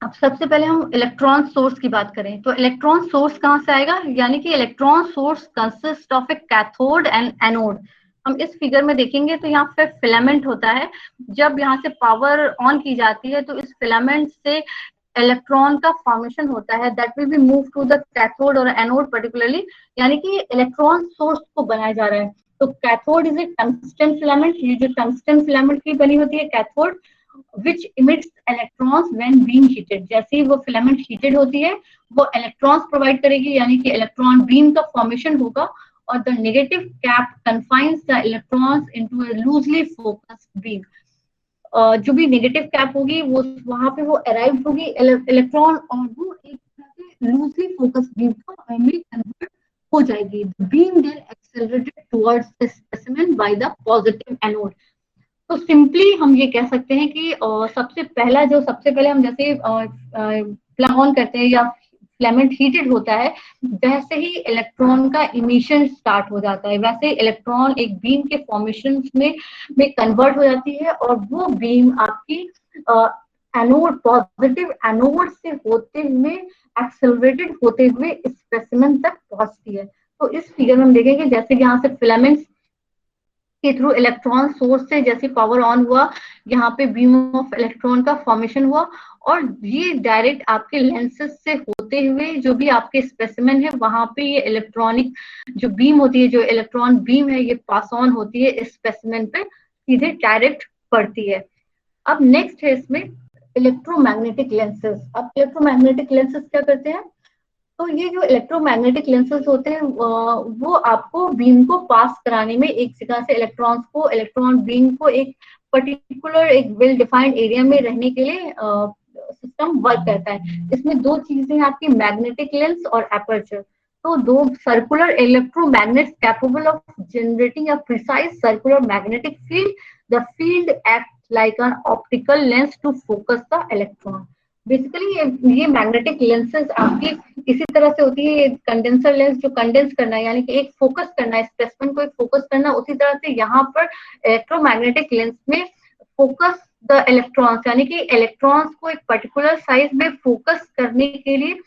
[SPEAKER 1] अब सबसे पहले हम इलेक्ट्रॉन सोर्स की बात करें, तो इलेक्ट्रॉन सोर्स कहाँ से आएगा, यानी कि electron source consist of A cathode and anode. हम इस फिगर में देखेंगे तो यहाँ पे फिलामेंट होता है। जब यहाँ से पावर ऑन की जाती है तो इस फिलामेंट से इलेक्ट्रॉन का फॉर्मेशन होता है, that will be move to the cathode और एनोड पर्टिकुलरली, यानी कि इलेक्ट्रॉन सोर्स को बनाया जा रहा है। तो cathode is a tungsten filament, ये जो टंगस्टन फिलामेंट की बनी होती है cathode, which emits electrons when being heated। जैसे ही वो फिलामेंट हीटेड होती है, वो इलेक्ट्रॉन्स प्रोवाइड करेगी, यानी कि इलेक्ट्रॉन बीम का फॉर्मेशन होगा, और the negative cap confines the electrons into A loosely focused beam. जो भी नेगेटिव कैप होगी वो वहां पे वो अराइव होगी इलेक्ट्रॉन, और वो एक लूजली फोकस्ड बीम में कन्वर्ट हो जाएगी। Beam then accelerated towards the specimen by the positive anode. तो सिंपली हम ये कह सकते हैं कि सबसे पहले हम जैसे प्लग ऑन करते हैं या फिलामेंट हीटेड होता है, वैसे ही इलेक्ट्रॉन का इमिशन स्टार्ट हो जाता है, वैसे इलेक्ट्रॉन एक बीम के फॉर्मेशन में कन्वर्ट हो जाती है, और वो बीम आपकी एनोड, पॉजिटिव एनोड से होते हुए एक्सेलरेटेड होते हुए स्पेसिमेन तक पहुंचती है। तो इस फिगर में हम देखेंगे जैसे कि यहाँ से फिलामेंट्स के थ्रू इलेक्ट्रॉन सोर्स से जैसे पावर ऑन हुआ, यहाँ पे बीम ऑफ इलेक्ट्रॉन का फॉर्मेशन हुआ, और ये डायरेक्ट आपके लेंसेज से होते हुए जो भी आपके स्पेसिमेन है वहां पे ये इलेक्ट्रॉनिक जो बीम होती है, जो इलेक्ट्रॉन बीम है, ये पास ऑन होती है स्पेसिमेन पे, सीधे डायरेक्ट पड़ती है। अब नेक्स्ट है इसमें इलेक्ट्रोमैग्नेटिक लेंसेज। अब इलेक्ट्रोमैग्नेटिक लेंसेज क्या करते हैं, तो ये जो इलेक्ट्रोमैग्नेटिक लेंसेज होते हैं वो आपको बीम को पास कराने में, एक जगह से इलेक्ट्रॉन बीम को एक पर्टिकुलर एक वेल डिफाइंड एरिया में रहने के लिए सिस्टम वर्क करता है। इसमें दो चीजें हैं आपकी, मैग्नेटिक लेंस और एपर्चर। तो दो circular electromagnets capable of generating a precise circular magnetic field, the field act like an optical lens to focus the electron. Basically ये मैग्नेटिक लेंसेज आपकी इसी तरह से होती है, कंडेंसर लेंस जो कंडेंस करना है, यानी कि एक फोकस करना है, स्पेसिमेन को एक फोकस करना, उसी तरह से यहाँ पर इलेक्ट्रोमैग्नेटिक लेंस में फोकस द इलेक्ट्रॉन्स, यानी कि इलेक्ट्रॉन्स को एक पर्टिकुलर साइज में फोकस करने के लिए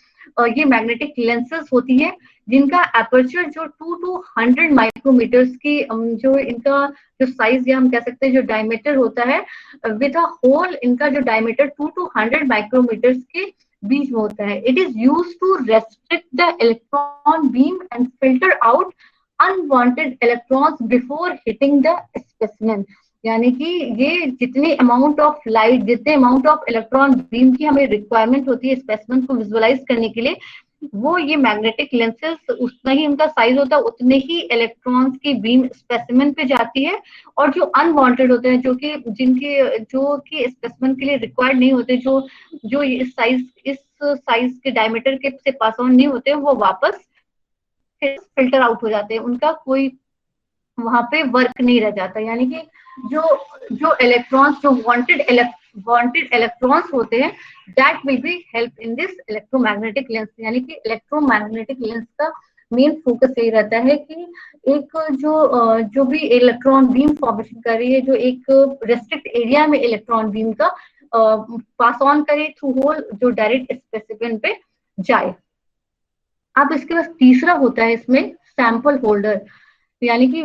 [SPEAKER 1] ये मैग्नेटिक लेंसेज होती है, जिनका एपर्चर जो 2 to 100 माइक्रोमीटर्स की जो इनका जो साइज या हम कह सकते हैं जो डायमीटर होता है, विद अ होल इनका जो डायमीटर 2 to 100 माइक्रोमीटर्स के बीच में होता है। It is use to restrict the electron beam and filter out unwanted electrons before hitting the specimen. यानी कि ये जितनी अमाउंट ऑफ लाइट, जितने अमाउंट ऑफ इलेक्ट्रॉन बीम की हमें रिक्वायरमेंट होती है स्पेसिमेन को विजुअलाइज करने के लिए, वो ये मैग्नेटिक लेंसेज उतना ही उनका साइज होता है, उतने ही इलेक्ट्रॉन्स की बीम स्पेसिमेन पे जाती है, और जो अनवांटेड होते हैं, जो कि स्पेसिमेन के लिए रिक्वायर्ड नहीं होते, जो इस साइज के डायमीटर के से पास ऑन नहीं होते, वो वापस फिल्टर आउट हो जाते हैं, उनका कोई वहां पे वर्क नहीं रह जाता। यानी कि जो जो इलेक्ट्रॉन्स जो वांटेड इलेक्ट्रॉन्स होते हैं, that will B help in this electromagnetic lens. यानी कि इलेक्ट्रोमैग्नेटिक लेंस का मेन फोकस यही रहता है कि एक जो भी इलेक्ट्रॉन बीम फॉर्मेशन कर रही है, जो एक रेस्ट्रिक्ट एरिया में इलेक्ट्रॉन बीम का पास ऑन करे थ्रू होल, जो डायरेक्ट स्पेसिमेन पे जाए। अब इसके बाद तीसरा होता है इसमें सैंपल होल्डर, यानी कि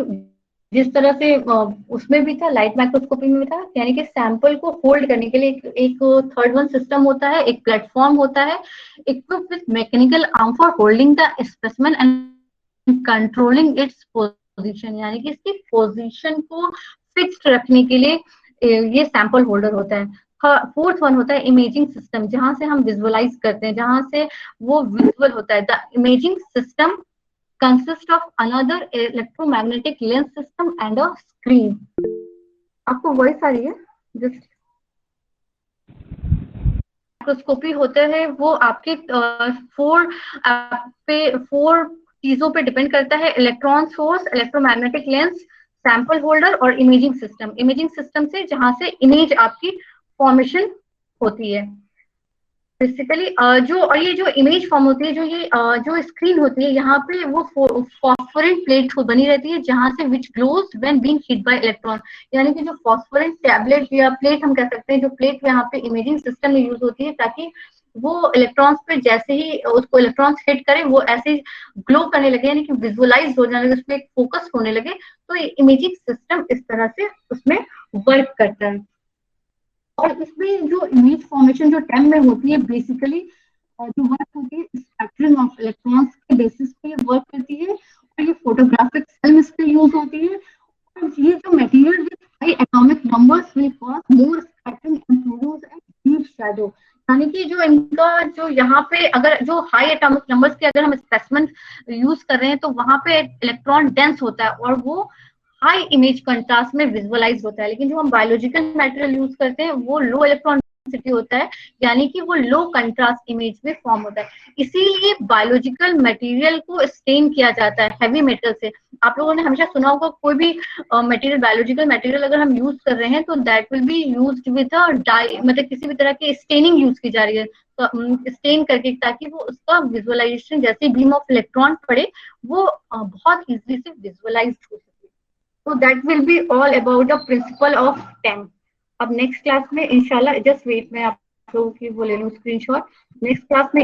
[SPEAKER 1] जिस तरह से उसमें भी था, लाइट माइक्रोस्कोपी में भी था, यानी कि सैंपल को होल्ड करने के लिए एक थर्ड वन सिस्टम होता है, एक प्लेटफॉर्म होता है, equipped with mechanical arm for holding the specimen and controlling its position. यानी कि इसकी पोजीशन को फिक्स्ड रखने के लिए ये सैंपल होल्डर होता है। फोर्थ वन होता है इमेजिंग सिस्टम, जहां से हम विजुअलाइज करते हैं, जहां से वो विजुअल होता है। The imaging system consist of another electromagnetic lens system and a screen। आपको वॉइस आ रही है? जस्ट माइक्रोस्कोपी होते हैं वो आपके फोर चीजों पे डिपेंड करता है, electron source, electromagnetic lens, sample holder और इमेजिंग सिस्टम। इमेजिंग सिस्टम से जहां से इमेज आपकी फॉर्मेशन होती है बेसिकली। जो और ये जो इमेज फॉर्म होती है, जो ये जो स्क्रीन होती है, यहाँ पे वो फॉस्फोरेंट प्लेट बनी रहती है जहां से which glows when being hit by electron. यानी कि जो फॉस्फोरेंट टैबलेट या प्लेट हम कह सकते हैं, जो प्लेट यहाँ पे इमेजिंग सिस्टम में यूज होती है, ताकि वो इलेक्ट्रॉन्स पे जैसे ही उसको इलेक्ट्रॉन्स हिट करे वो ऐसे ग्लो करने लगे, यानी कि विजुअलाइज हो जाने लगे, उसमें एक फोकस होने लगे। तो ये इमेजिंग सिस्टम इस तरह से उसमें वर्क करता है। और इसमें जो इमेज फॉर्मेशन जो टेम में होती है बेसिकली, जो वर्क होती है स्पेक्ट्रम ऑफ इलेक्ट्रॉन्स के बेसिस पे वर्क करती है, और ये फोटोग्राफिक फिल्म इस पे यूज होती है। और ये जो material with high atomic numbers will cause more scattering and produce a deep shadow. यानी कि जो इनका जो यहाँ पे अगर जो हाई एटॉमिक नंबर्स के अगर हम स्पेसिमेन यूज कर रहे हैं, तो वहां पे इलेक्ट्रॉन डेंस होता है और वो हाई इमेज कंट्रास्ट में विजुअलाइज होता है। लेकिन जो हम बायोलॉजिकल मटेरियल यूज करते हैं वो लो इलेक्ट्रॉन डेंसिटी होता है, यानी कि वो लो कंट्रास्ट इमेज में फॉर्म होता है। इसीलिए बायोलॉजिकल मटेरियल को स्टेन किया जाता है हैवी मेटल से। आप लोगों ने हमेशा सुना होगा, कोई भी मटेरियल, बायोलॉजिकल मटेरियल अगर हम यूज कर रहे हैं तो that will be used with a dye, मतलब किसी भी तरह की स्टेनिंग यूज की जा रही है, तो स्टेन करके, ताकि वो उसका विजुअलाइजेशन जैसे बीम ऑफ इलेक्ट्रॉन पड़े वो बहुत इजीली से विजुअलाइज हो सके। So that will be all about the principle of TEM. अब नेक्स्ट क्लास में इंशाल्लाह, जस्ट वेट, मैं आप लोगों की वो ले लूँ स्क्रीनशॉट। नेक्स्ट क्लास में